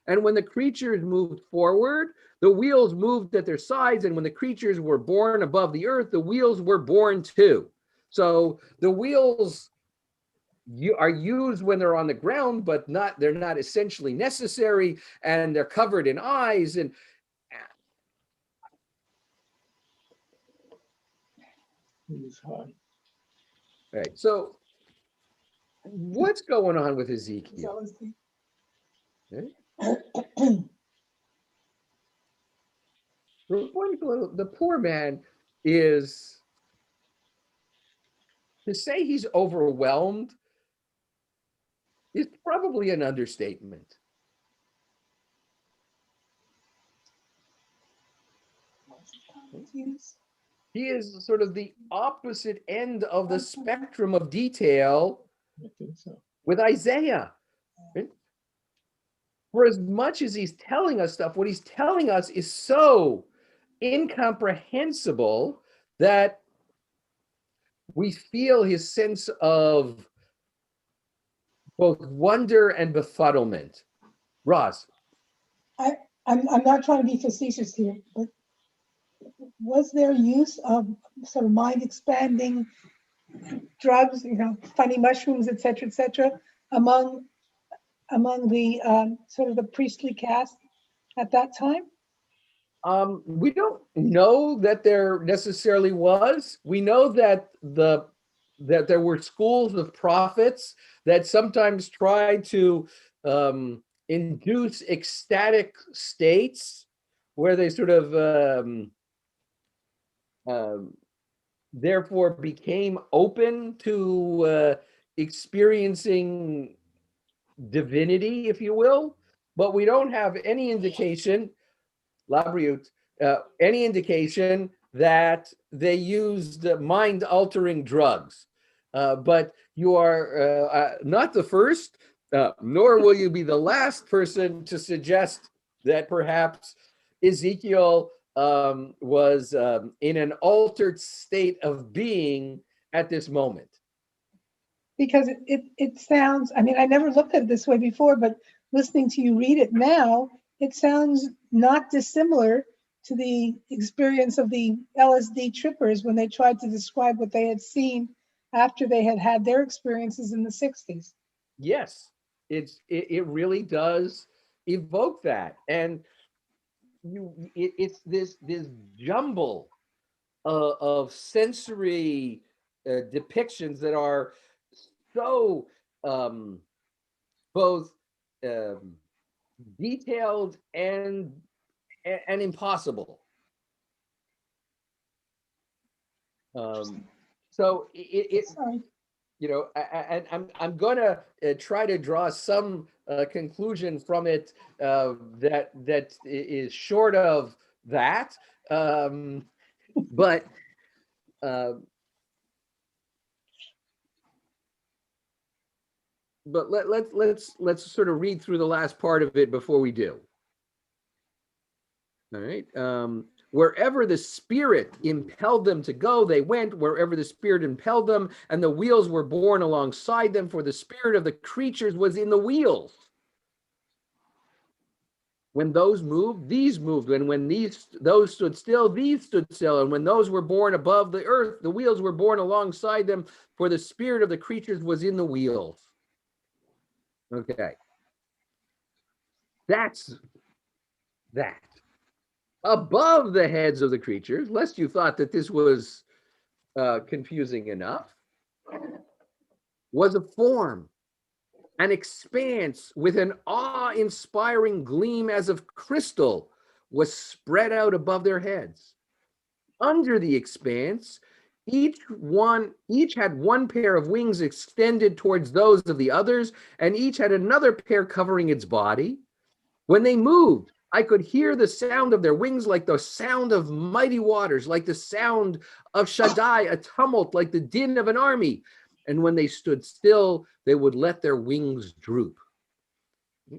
And when the creatures moved forward, the wheels moved at their sides. And when the creatures were borne above the earth, the wheels were borne too. So the wheels are used when they're on the ground, but they're not essentially necessary, and they're covered in eyes. And He's high. right. So what's going on with Ezekiel? The poor man is, to say he's overwhelmed is probably an understatement. He is sort of the opposite end of the spectrum of detail I think so. with Isaiah. Right? For as much as he's telling us stuff, what he's telling us is so incomprehensible that we feel his sense of both wonder and befuddlement. Roz. I'm not trying to be facetious here, but was there use of sort of mind expanding drugs, funny mushrooms, et cetera, among the sort of the priestly caste at that time? We don't know that there necessarily was. We know that that there were schools of prophets that sometimes tried to induce ecstatic states where they sort of therefore became open to experiencing divinity, if you will. But we don't have any indication, any indication that they used mind-altering drugs. But you are not the first, nor will you be the last person to suggest that perhaps Ezekiel was in an altered state of being at this moment. Because it sounds, I mean, I never looked at it this way before, but listening to you read it now, it sounds not dissimilar to the experience of the LSD trippers when they tried to describe what they had seen after they had had their experiences in the 60s. Yes, it really does evoke that. And it's this jumble of sensory depictions that are so both detailed and impossible. So Sorry. I'm gonna try to draw some conclusion from it that is short of that, but let's sort of read through the last part of it before we do. All right. Wherever the Spirit impelled them to go, they went. Wherever the Spirit impelled them, and the wheels were borne alongside them, for the spirit of the creatures was in the wheels. When those moved, these moved. And when those stood still, these stood still. And when those were borne above the earth, the wheels were borne alongside them, for the spirit of the creatures was in the wheels. Okay. That's that. Above the heads of the creatures, lest you thought that this was confusing enough, was a form, an expanse with an awe-inspiring gleam as of crystal was spread out above their heads. Under the expanse, each had one pair of wings extended towards those of the others, and each had another pair covering its body. When they moved, I could hear the sound of their wings like the sound of mighty waters, like the sound of Shaddai, a tumult like the din of an army. And when they stood still, they would let their wings droop.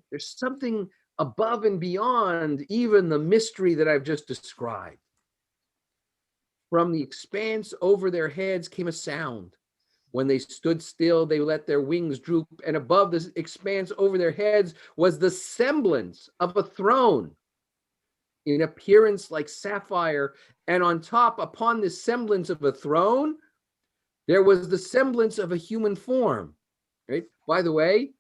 There's something above and beyond even the mystery that I've just described. From the expanse over their heads came a sound. When they stood still, they let their wings droop, and above this expanse over their heads was the semblance of a throne, in appearance like sapphire, and on top, upon this semblance of a throne, there was the semblance of a human form. Right? By the way,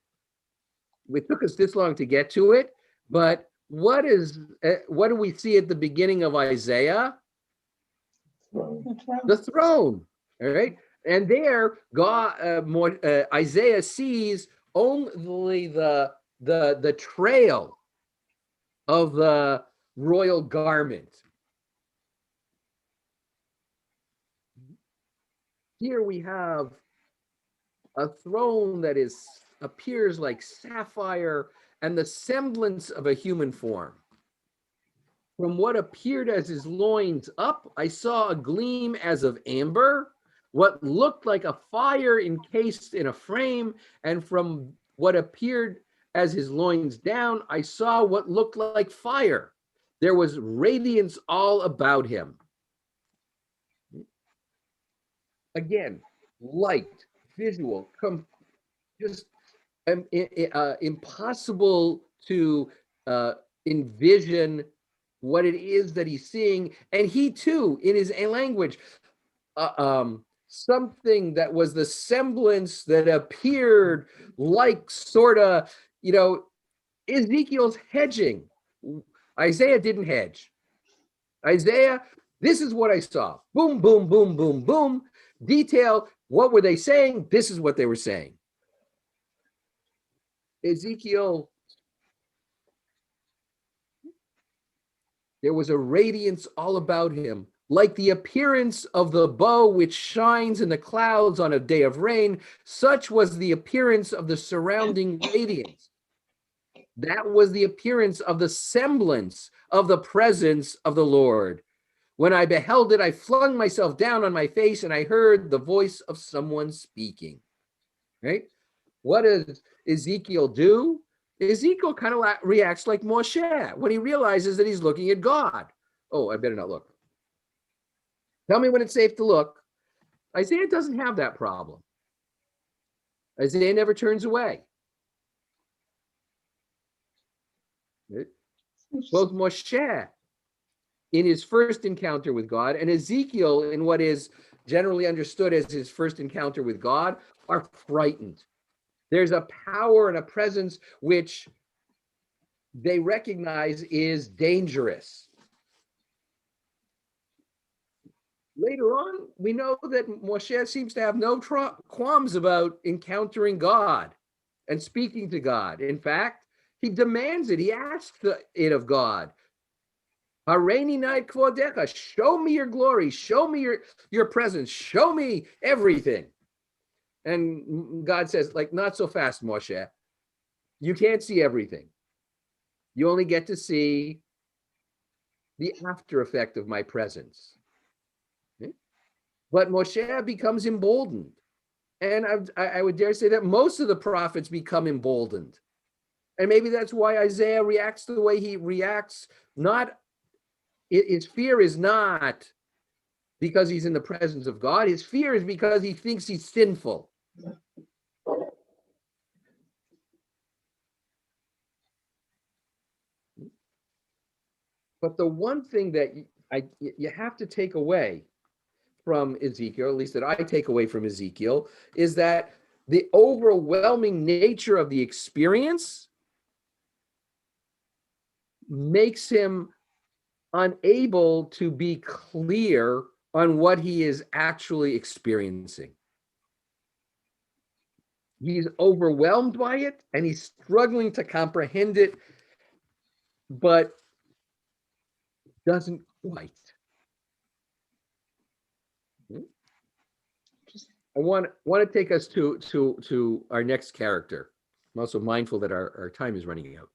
it took us this long to get to it, but what do we see at the beginning of Isaiah? The throne. All right. And there, Isaiah sees only the trail of the royal garment. Here we have a throne that appears like sapphire and the semblance of a human form. From what appeared as his loins up, I saw a gleam as of amber, what looked like a fire encased in a frame, and from what appeared as his loins down, I saw what looked like fire. There was radiance all about him. Again, light, visual, just impossible to envision what it is that he's seeing. And he too, in his language, something that was the semblance that appeared like sort of, Ezekiel's hedging. Isaiah didn't hedge. Isaiah, this is what I saw. Boom, boom, boom, boom, boom. Detail, what were they saying? This is what they were saying. Ezekiel, there was a radiance all about him, like the appearance of the bow which shines in the clouds on a day of rain. Such was the appearance of the surrounding radiance. That was the appearance of the semblance of the presence of the Lord. When I beheld it, I flung myself down on my face, and I heard the voice of someone speaking. Right? What does Ezekiel do? Ezekiel kind of reacts like Moshe when he realizes that he's looking at God. Oh, I better not look. Tell me when it's safe to look. Isaiah doesn't have that problem. Isaiah never turns away. Both Moshe in his first encounter with God and Ezekiel in what is generally understood as his first encounter with God are frightened. There's a power and a presence which they recognize is dangerous. Later on, we know that Moshe seems to have no qualms about encountering God and speaking to God. In fact, he demands it. He asks it of God. Hareini nai kvodecha, show me your glory, show me your presence, show me everything. And God says, not so fast, Moshe. You can't see everything. You only get to see the after effect of my presence. Okay? But Moshe becomes emboldened. And I would dare say that most of the prophets become emboldened. And maybe that's why Isaiah reacts the way he reacts. His fear is not because he's in the presence of God. His fear is because he thinks he's sinful. But the one thing that you have to take away from Ezekiel, at least that I take away from Ezekiel, is that the overwhelming nature of the experience makes him unable to be clear on what he is actually experiencing. He's overwhelmed by it and he's struggling to comprehend it, but doesn't quite. I want to take us to our next character. I'm also mindful that our time is running out.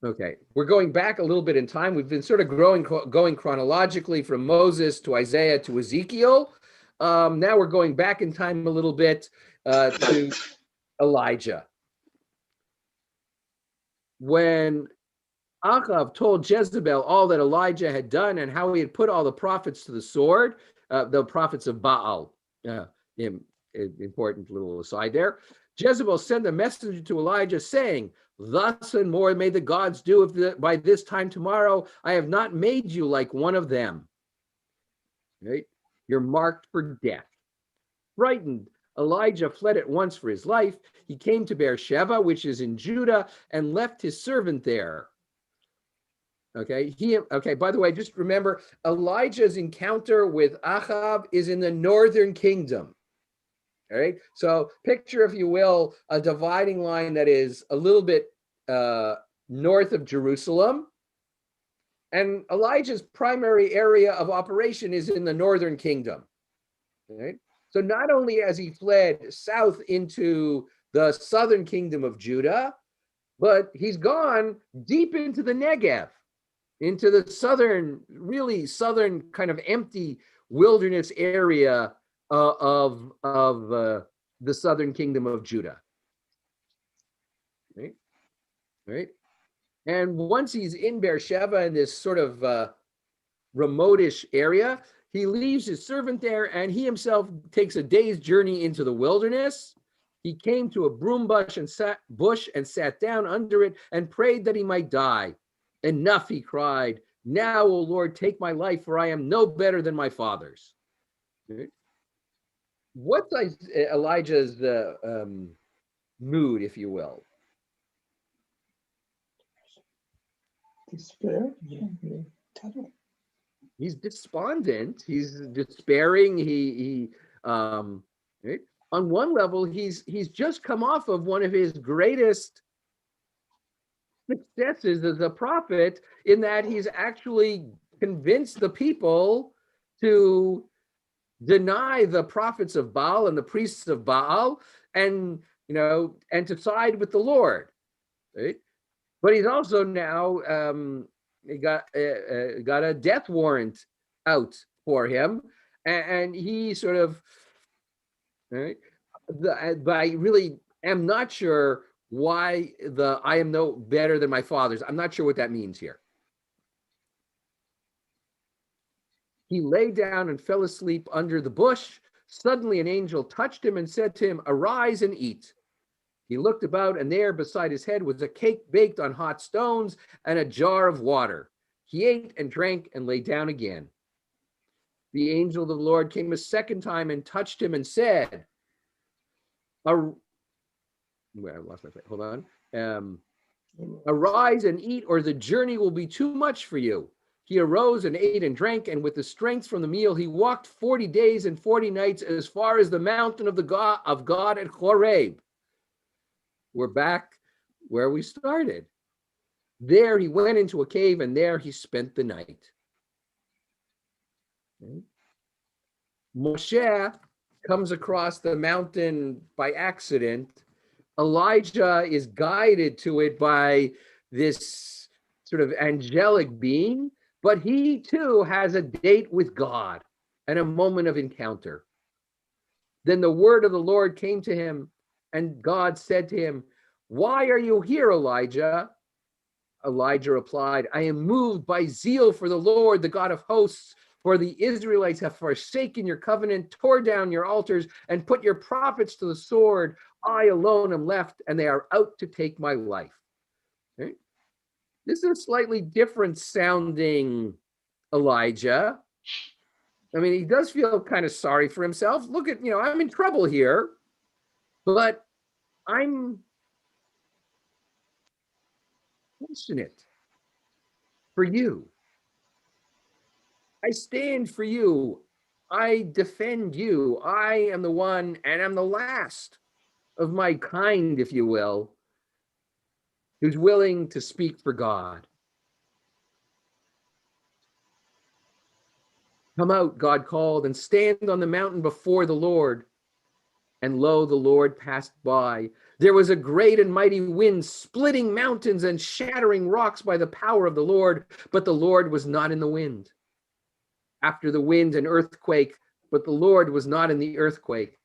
Okay, we're going back a little bit in time. We've been sort of going chronologically from Moses to Isaiah to Ezekiel. Now we're going back in time a little bit to Elijah. when Achav told Jezebel all that Elijah had done and how he had put all the prophets to the sword, the prophets of Baal, important little aside there, Jezebel sent a messenger to Elijah saying, thus and more may the gods do if by this time tomorrow I have not made you like one of them. Right? You're marked for death. Frightened, Elijah fled at once for his life. He came to Beersheba, which is in Judah, and left his servant there. Okay, by the way, just remember, Elijah's encounter with Achav is in the northern kingdom. All right, so picture, if you will, a dividing line that is a little bit north of Jerusalem. And Elijah's primary area of operation is in the northern kingdom. Right? So not only has he fled south into the southern kingdom of Judah, but he's gone deep into the Negev, into the southern, really southern kind of empty wilderness area of the southern kingdom of Judah. Right? Right? And once he's in Beersheba, in this sort of remote-ish area, he leaves his servant there and he himself takes a day's journey into the wilderness. He came to a broom bush and sat down under it and prayed that he might die. Enough, he cried. Now, O Lord, take my life, for I am no better than my fathers. Right? What's Elijah's mood, if you will? Despair? Yeah. Yeah. Totally. He's despondent. He's despairing. He right? On one level, he's just come off of one of his greatest successes as a prophet, in that he's actually convinced the people to deny the prophets of Baal and the priests of Baal, and and to side with the Lord. Right? But he's also now he got a death warrant out for him, and he sort of, right? But I really am not sure why I am no better than my fathers. I'm not sure what that means here. He lay down and fell asleep under the bush. Suddenly an angel touched him and said to him, arise and eat. He looked about, and there beside his head was a cake baked on hot stones and a jar of water. He ate and drank and lay down again. The angel of the Lord came a second time and touched him and said, I lost my place. Hold on. Arise and eat, or the journey will be too much for you. He arose and ate and drank, and with the strength from the meal, he walked 40 days and 40 nights as far as the mountain of God at Horeb. We're back where we started. There he went into a cave, and there he spent the night. Okay. Moshe comes across the mountain by accident. Elijah is guided to it by this sort of angelic being, but he too has a date with God and a moment of encounter. Then the word of the Lord came to him, and God said to him, why are you here, Elijah? Elijah replied, I am moved by zeal for the Lord, the God of hosts, for the Israelites have forsaken your covenant, tore down your altars, and put your prophets to the sword. I alone am left, and they are out to take my life. Okay. This is a slightly different sounding Elijah. I mean, he does feel kind of sorry for himself. Look at, I'm in trouble here, but I'm passionate for you. I stand for you. I defend you. I am the one, and I'm the last of my kind, if you will, who's willing to speak for God. Come out, God called, and stand on the mountain before the Lord. And lo, the Lord passed by. There was a great and mighty wind, splitting mountains and shattering rocks by the power of the Lord, but the Lord was not in the wind. After the wind, an earthquake, but the Lord was not in the earthquake.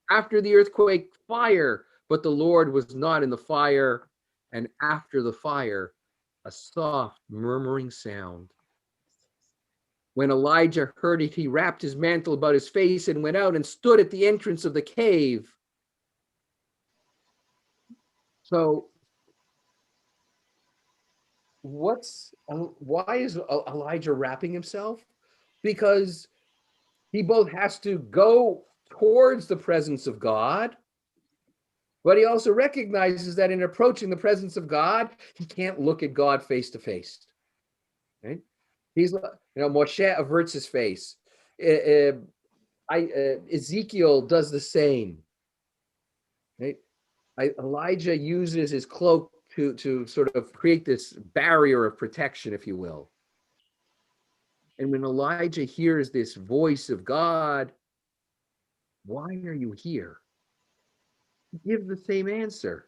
After the earthquake, fire, but the Lord was not in the fire. and after the fire, a soft murmuring sound. When Elijah heard it, he wrapped his mantle about his face and went out and stood at the entrance of the cave. So why is Elijah wrapping himself? Because he both has to go towards the presence of God, but he also recognizes that in approaching the presence of God, he can't look at God face to face. Right? Moshe averts his face. Ezekiel does the same. Right? Elijah uses his cloak to sort of create this barrier of protection, if you will. And when Elijah hears this voice of God, why are you here? Give the same answer.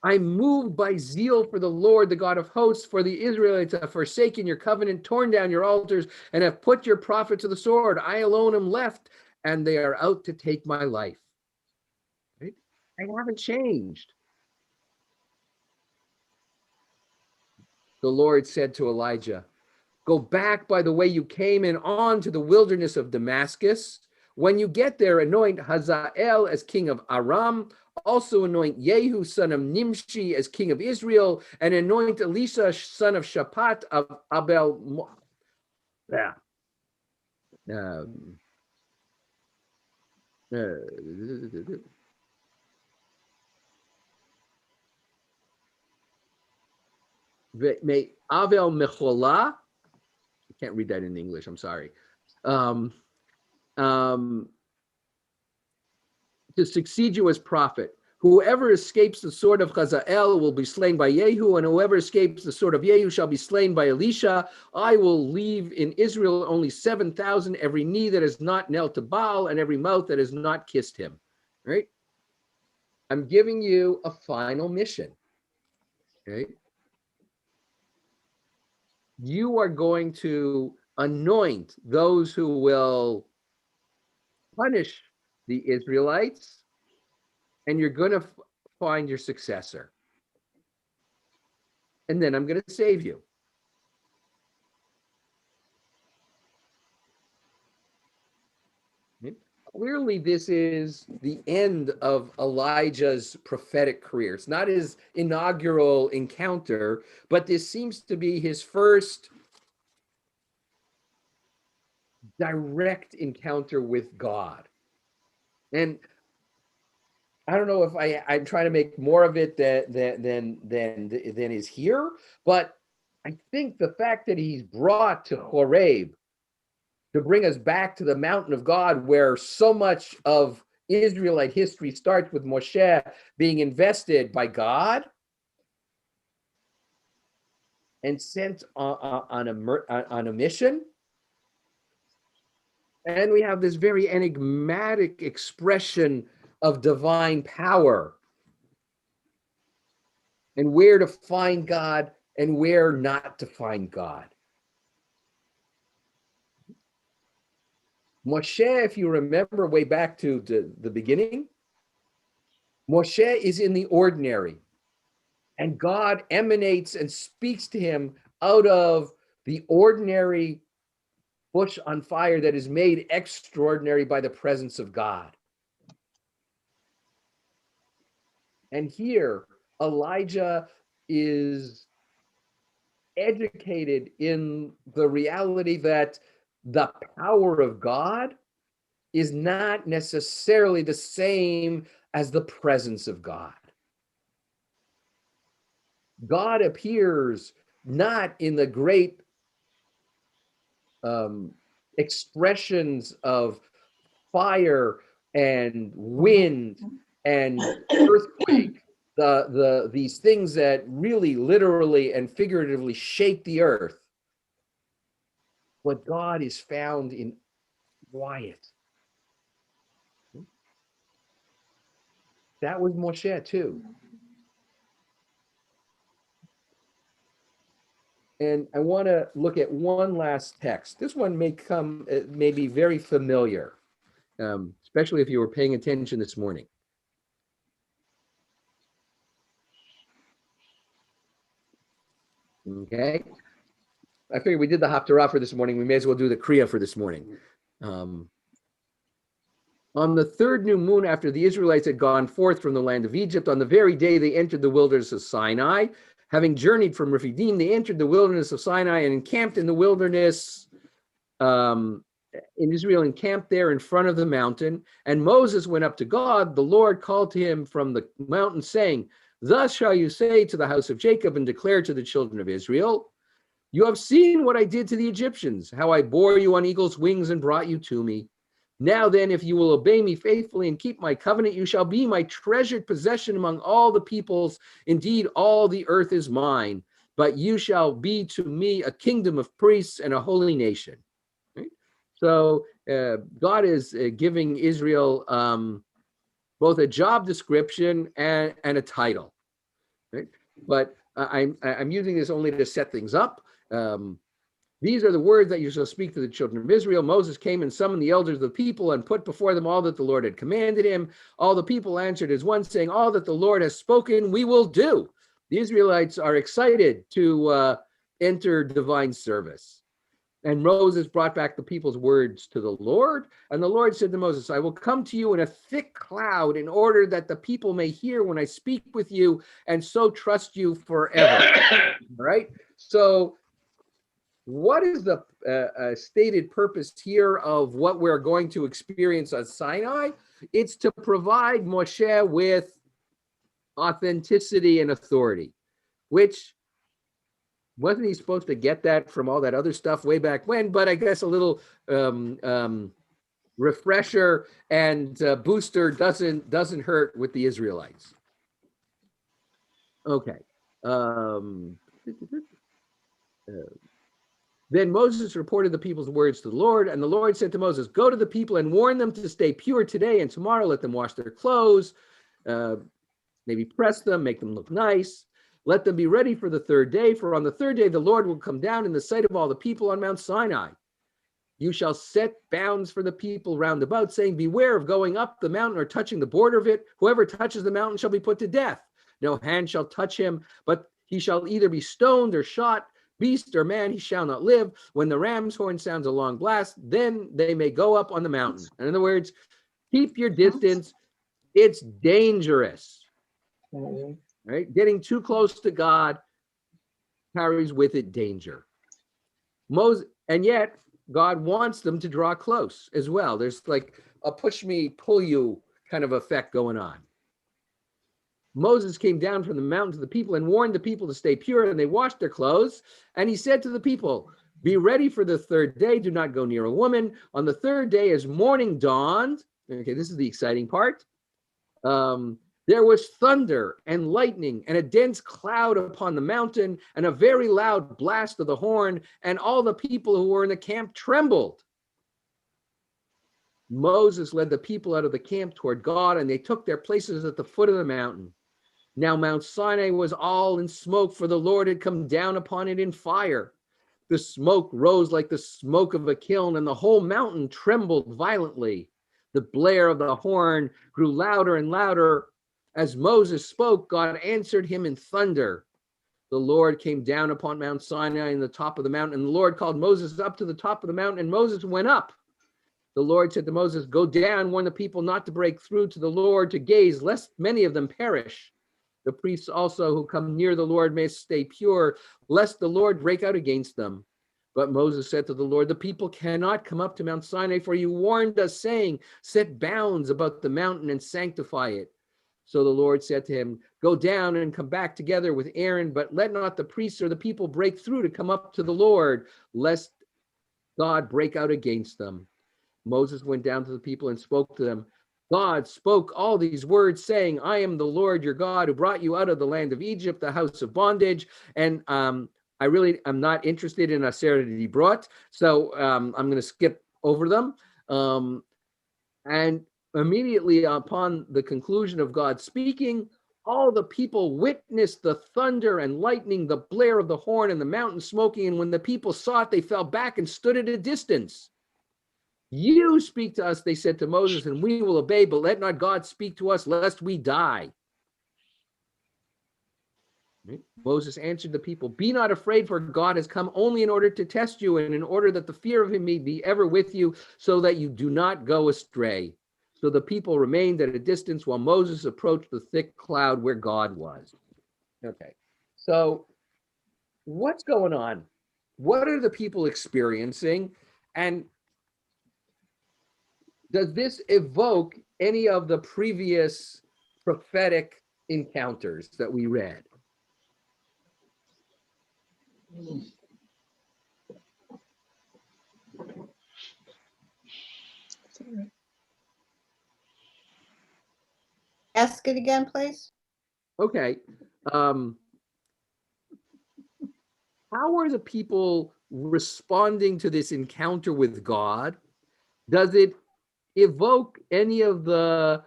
I'm moved by zeal for the Lord, the God of hosts, for the Israelites have forsaken your covenant, torn down your altars, and have put your prophet to the sword. I alone am left, and they are out to take my life. Right? I haven't changed. The Lord said to Elijah, go back by the way you came and on to the wilderness of Damascus. When you get there, anoint Hazael as king of Aram. Also anoint Yehu, son of Nimshi, as king of Israel, and anoint Elisha, son of Shaphat of Abel. May Avel Mecholah. I can't read that in English. I'm sorry. To succeed you as prophet. Whoever escapes the sword of Hazael will be slain by Yehu, and whoever escapes the sword of Yehu shall be slain by Elisha. I will leave in Israel only 7,000, every knee that is not knelt to Baal, and every mouth that has not kissed him. Right? I'm giving you a final mission. Okay? You are going to anoint those who will punish the Israelites, and you're going to find your successor. And then I'm going to save you. Clearly, this is the end of Elijah's prophetic career. It's not his inaugural encounter, but this seems to be his first direct encounter with God. And I don't know if I'm trying to make more of it than is here, but I think the fact that he's brought to Horeb to bring us back to the mountain of God, where so much of Israelite history starts with Moshe being invested by God and sent on a mission. And we have this very enigmatic expression of divine power and where to find God and where not to find God. Moshe, if you remember way back to the beginning, Moshe is in the ordinary, and God emanates and speaks to him out of the ordinary bush on fire that is made extraordinary by the presence of God. And here, Elijah is educated in the reality that the power of God is not necessarily the same as the presence of God. God appears not in the great expressions of fire and wind and earthquake, these things that really literally and figuratively shake the earth. But God is found in quiet. That was Moshe too. And I want to look at one last text. This one may be very familiar, especially if you were paying attention this morning. Okay. I figured we did the Haftarah for this morning. We may as well do the Kriya for this morning. On the third new moon after the Israelites had gone forth from the land of Egypt, on the very day they entered the wilderness of Sinai. Having journeyed from Rephidim, they entered the wilderness of Sinai and encamped in the wilderness in Israel, encamped there in front of the mountain. And Moses went up to God. The Lord called to him from the mountain, saying, "Thus shall you say to the house of Jacob and declare to the children of Israel, you have seen what I did to the Egyptians, how I bore you on eagle's wings and brought you to me. Now then, if you will obey me faithfully and keep my covenant, you shall be my treasured possession among all the peoples. Indeed, all the earth is mine, but you shall be to me a kingdom of priests and a holy nation." Right? So God is giving Israel both a job description and a title. Right? But I'm using this only to set things up. These are the words that you shall speak to the children of Israel. Moses came and summoned the elders of the people and put before them all that the Lord had commanded him. All the people answered as one, saying, "All that the Lord has spoken, we will do." The Israelites are excited to enter divine service. And Moses brought back the people's words to the Lord. And the Lord said to Moses, "I will come to you in a thick cloud in order that the people may hear when I speak with you and so trust you forever." All right. So what is the stated purpose here of what we're going to experience on Sinai? It's to provide Moshe with authenticity and authority, which wasn't he supposed to get that from all that other stuff way back when? But I guess a little refresher and booster doesn't hurt with the Israelites. Okay. Then Moses reported the people's words to the Lord, and the Lord said to Moses, "Go to the people and warn them to stay pure today and tomorrow. Let them wash their clothes, maybe press them, make them look nice. Let them be ready for the third day, for on the third day the Lord will come down in the sight of all the people on Mount Sinai. You shall set bounds for the people round about, saying, beware of going up the mountain or touching the border of it. Whoever touches the mountain shall be put to death. No hand shall touch him, but he shall either be stoned or shot. Beast or man, he shall not live. When the ram's horn sounds a long blast, then they may go up on the mountain." In other words, keep your distance. It's dangerous. Right? Getting too close to God carries with it danger. And yet, God wants them to draw close as well. There's like a push me, pull you kind of effect going on. Moses came down from the mountain to the people and warned the people to stay pure, and they washed their clothes. And he said to the people, "Be ready for the third day. Do not go near a woman. On the third day, as morning dawned," okay, this is the exciting part, "there was thunder and lightning and a dense cloud upon the mountain and a very loud blast of the horn, and all the people who were in the camp trembled. Moses led the people out of the camp toward God, and they took their places at the foot of the mountain. Now Mount Sinai was all in smoke, for the Lord had come down upon it in fire. The smoke rose like the smoke of a kiln, and the whole mountain trembled violently. The blare of the horn grew louder and louder. As Moses spoke, God answered him in thunder. The Lord came down upon Mount Sinai in the top of the mountain, and the Lord called Moses up to the top of the mountain, and Moses went up. The Lord said to Moses, "Go down, warn the people not to break through to the Lord to gaze, lest many of them perish. The priests also who come near the Lord may stay pure, lest the Lord break out against them." But Moses said to the Lord, "The people cannot come up to Mount Sinai, for you warned us, saying, set bounds about the mountain and sanctify it." So the Lord said to him, "Go down and come back together with Aaron, but let not the priests or the people break through to come up to the Lord, lest God break out against them." Moses went down to the people and spoke to them. God spoke all these words, saying, "I am the Lord your God who brought you out of the land of Egypt, the house of bondage." And I really am not interested in Aseret Dibrot, so I'm going to skip over them. And immediately upon the conclusion of God speaking, all the people witnessed the thunder and lightning, the blare of the horn, and the mountain smoking. And when the people saw it, they fell back and stood at a distance. "You speak to us," they said to Moses, "and we will obey, but let not God speak to us, lest we die." Right? Moses answered the people, "Be not afraid, for God has come only in order to test you, and in order that the fear of him may be ever with you, so that you do not go astray." So the people remained at a distance while Moses approached the thick cloud where God was. Okay, so what's going on? What are the people experiencing? And does this evoke any of the previous prophetic encounters that we read? Ask it again, please. Okay. How are the people responding to this encounter with God? Does it evoke any of the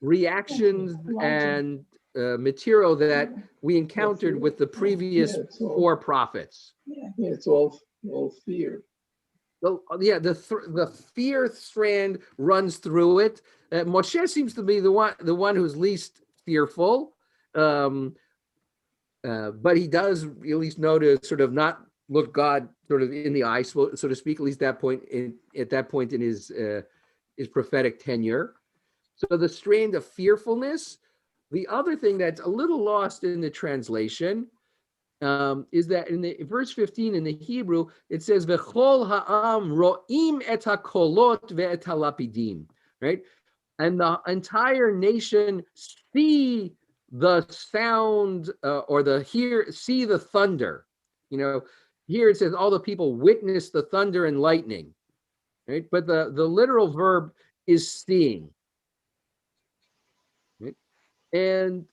reactions and material that we encountered with the previous Yeah, it's all- four prophets? Yeah, it's all fear. The fear strand runs through it. Moshe seems to be the one who's least fearful, but he does at least know to sort of not look God sort of in the eye, so to speak. At least at that point in his prophetic tenure. So the strand of fearfulness. The other thing that's a little lost in the translation is that in the verse 15 in the Hebrew, it says, V'chol ha'am ro'im et ha'kolot ve'et ha'lapidim, right? And the entire nation see the sound see the thunder. Here it says all the people witness the thunder and lightning, right? But the literal verb is seeing, right? And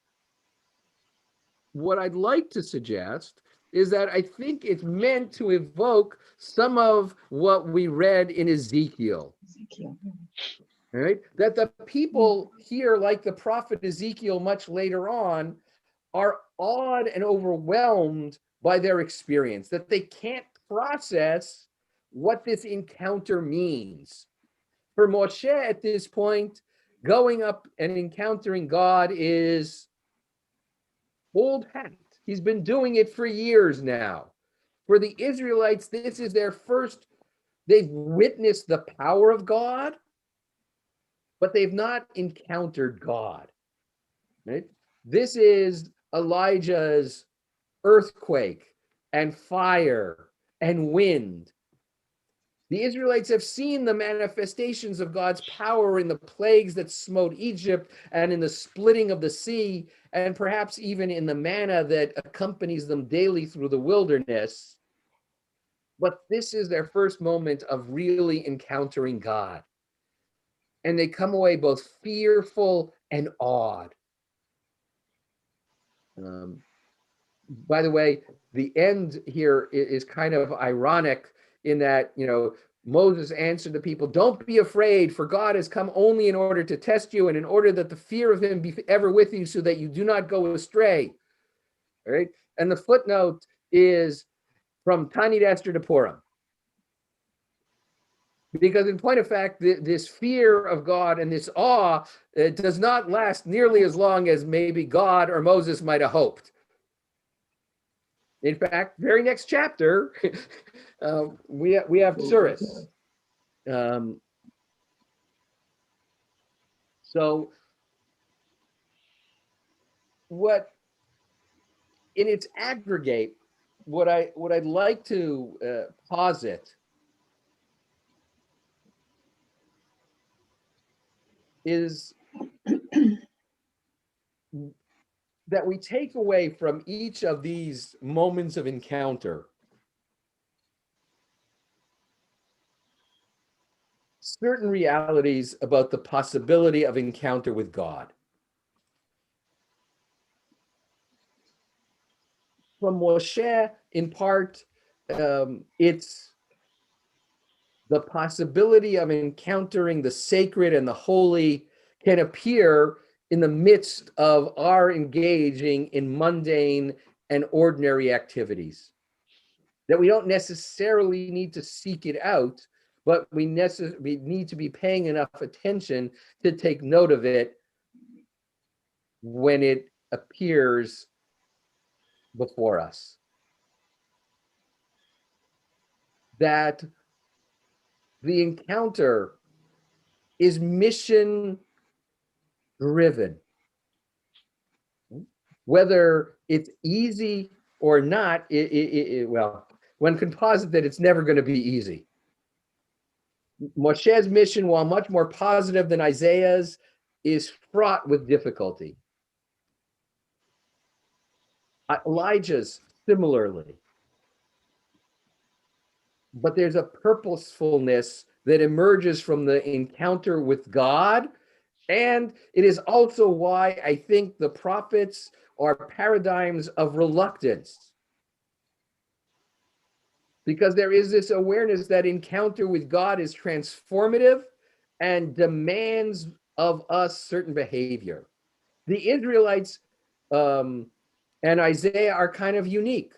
what I'd like to suggest is that I think it's meant to evoke some of what we read in Ezekiel. Right? That the people here, like the prophet Ezekiel much later on, are awed and overwhelmed by their experience, that they can't process what this encounter means. For Moshe at this point, going up and encountering God is old hat. He's been doing it for years now. For the Israelites, this is their first, they've witnessed the power of God, but they've not encountered God. Right? This is Elijah's earthquake and fire and wind. The Israelites have seen the manifestations of God's power in the plagues that smote Egypt and in the splitting of the sea, and perhaps even in the manna that accompanies them daily through the wilderness. But this is their first moment of really encountering God. And they come away both fearful and awed. By the way, the end here is kind of ironic in that, Moses answered the people, "Don't be afraid, for God has come only in order to test you and in order that the fear of him be ever with you so that you do not go astray." All right. And the footnote is from Tanit Esther to Purim. Because in point of fact, this fear of God and this awe does not last nearly as long as maybe God or Moses might have hoped. In fact, very next chapter, we have Tsuris. So what, in its aggregate, what I'd like to posit is that we take away from each of these moments of encounter certain realities about the possibility of encounter with God. From Moshe, in part, it's the possibility of encountering the sacred and the holy can appear in the midst of our engaging in mundane and ordinary activities. That we don't necessarily need to seek it out, but we need to be paying enough attention to take note of it when it appears before us. That the encounter is mission driven. Whether it's easy or not, well, one can posit that it's never going to be easy. Moshe's mission, while much more positive than Isaiah's, is fraught with difficulty. Elijah's similarly. But there's a purposefulness that emerges from the encounter with God. And it is also why I think the prophets are paradigms of reluctance. Because there is this awareness that encounter with God is transformative and demands of us certain behavior. The Israelites and Isaiah are kind of unique.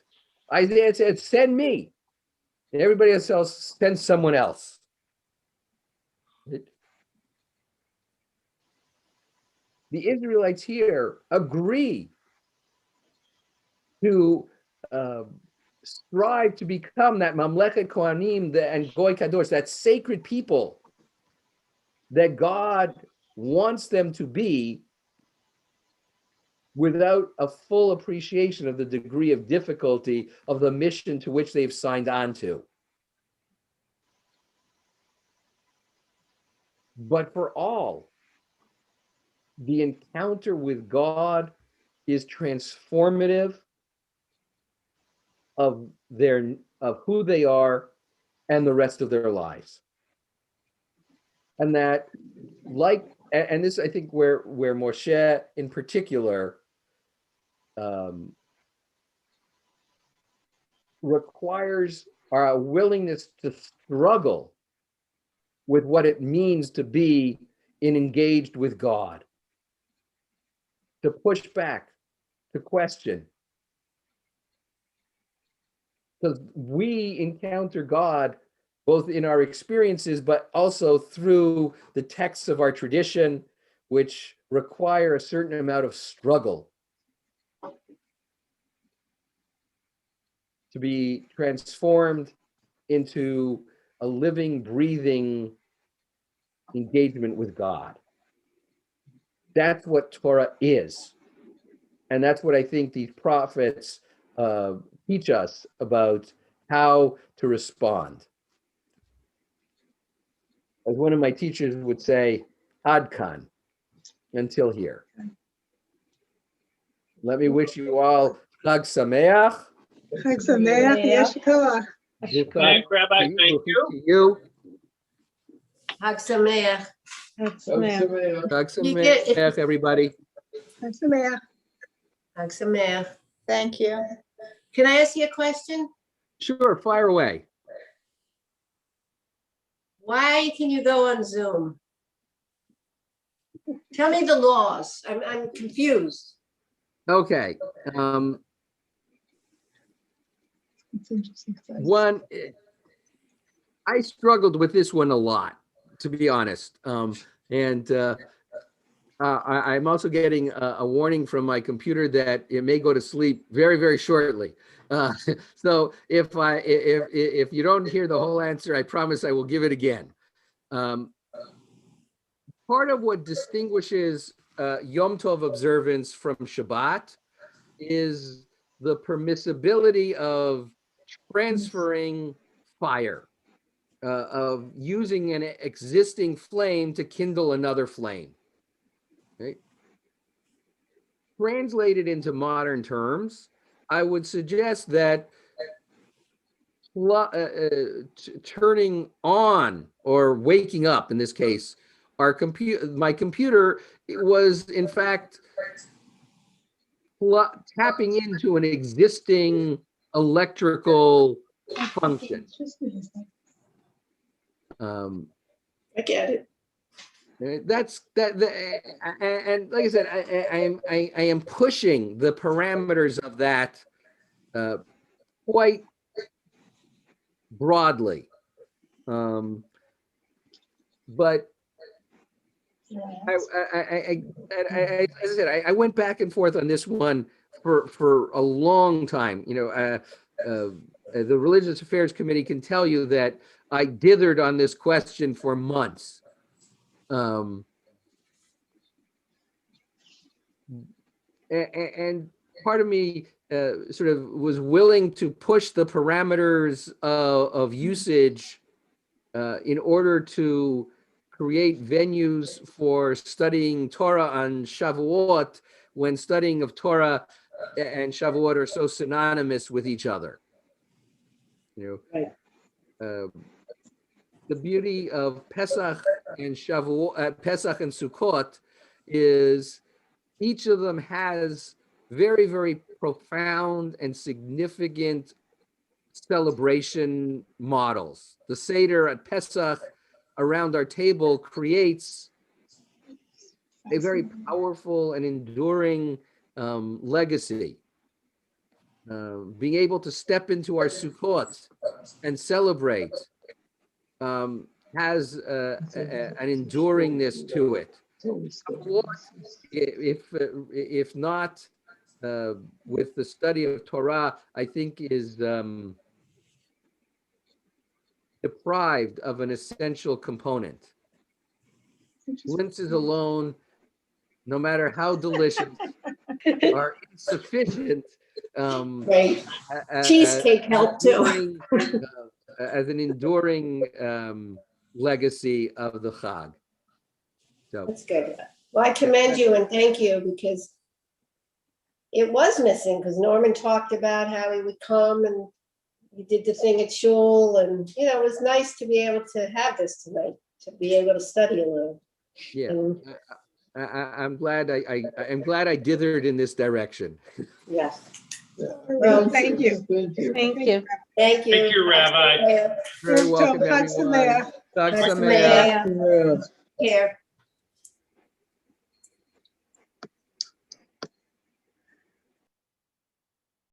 Isaiah said, send me. And everybody else send someone else. The Israelites here agree to strive to become that Mamlechet Kohanim and Goy Kadosh, that sacred people that God wants them to be, without a full appreciation of the degree of difficulty of the mission to which they've signed on to. But for all, the encounter with God is transformative of who they are and the rest of their lives. And that, and this I think where Moshe in particular requires our willingness to struggle with what it means to be engaged with God, to push back, to question. Because we encounter God both in our experiences, but also through the texts of our tradition, which require a certain amount of struggle to be transformed into a living, breathing engagement with God. That's what Torah is. And that's what I think these prophets teach us about how to respond. As one of my teachers would say, Ad Kan, until here. Let me wish you all Chag Sameach. Chag Sameach, Yesh Koach. Thank Rabbi, thank you. Chag Sameach. Chag Sameach. Chag You get- Sameach, everybody. Chag Sameach. Chag Sameach. Thank you. Can I ask you a question? Sure, fire away. Why can you go on Zoom? Tell me the laws. I'm confused. Okay. It's interesting. One, I struggled with this one a lot, to be honest. I'm also getting a warning from my computer that it may go to sleep very, very shortly. So if you don't hear the whole answer, I promise I will give it again. Part of what distinguishes Yom Tov observance from Shabbat is the permissibility of transferring fire, of using an existing flame to kindle another flame. Right? Translated into modern terms, I would suggest that turning on or waking up, in this case, my computer was in fact tapping into an existing electrical function. I get it. That's that, and like I said, I am pushing the parameters of that quite broadly, but as I said, I went back and forth on this one for a long time. The Religious Affairs Committee can tell you that I dithered on this question for months. And part of me sort of was willing to push the parameters of usage in order to create venues for studying Torah on Shavuot, when studying of Torah and Shavuot are so synonymous with each other. Right. The beauty of Pesach and Shavuot, Pesach and Sukkot, is each of them has very, very profound and significant celebration models. The Seder at Pesach around our table creates a very powerful and enduring legacy. Being able to step into our Sukkot and celebrate has an enduringness to it. If not with the study of Torah, I think is deprived of an essential component. Lintzes alone, no matter how delicious, are insufficient. Right. Cheesecake helped too. As an enduring legacy of the Chag. So That's good. Well, I commend you and thank you, because it was missing, because Norman talked about how he would come and you did the thing at shul, and it was nice to be able to have this tonight, to be able to study a little. yeah, And, I'm glad I'm glad I dithered in this direction. yes. Well, thank you. Thank you. Thank you. Thank you. Thank you, Rabbi. Very Yom welcome, Tov, Chag everyone. Sameach. Chag Chag Sameach. Sameach. Yeah. Here.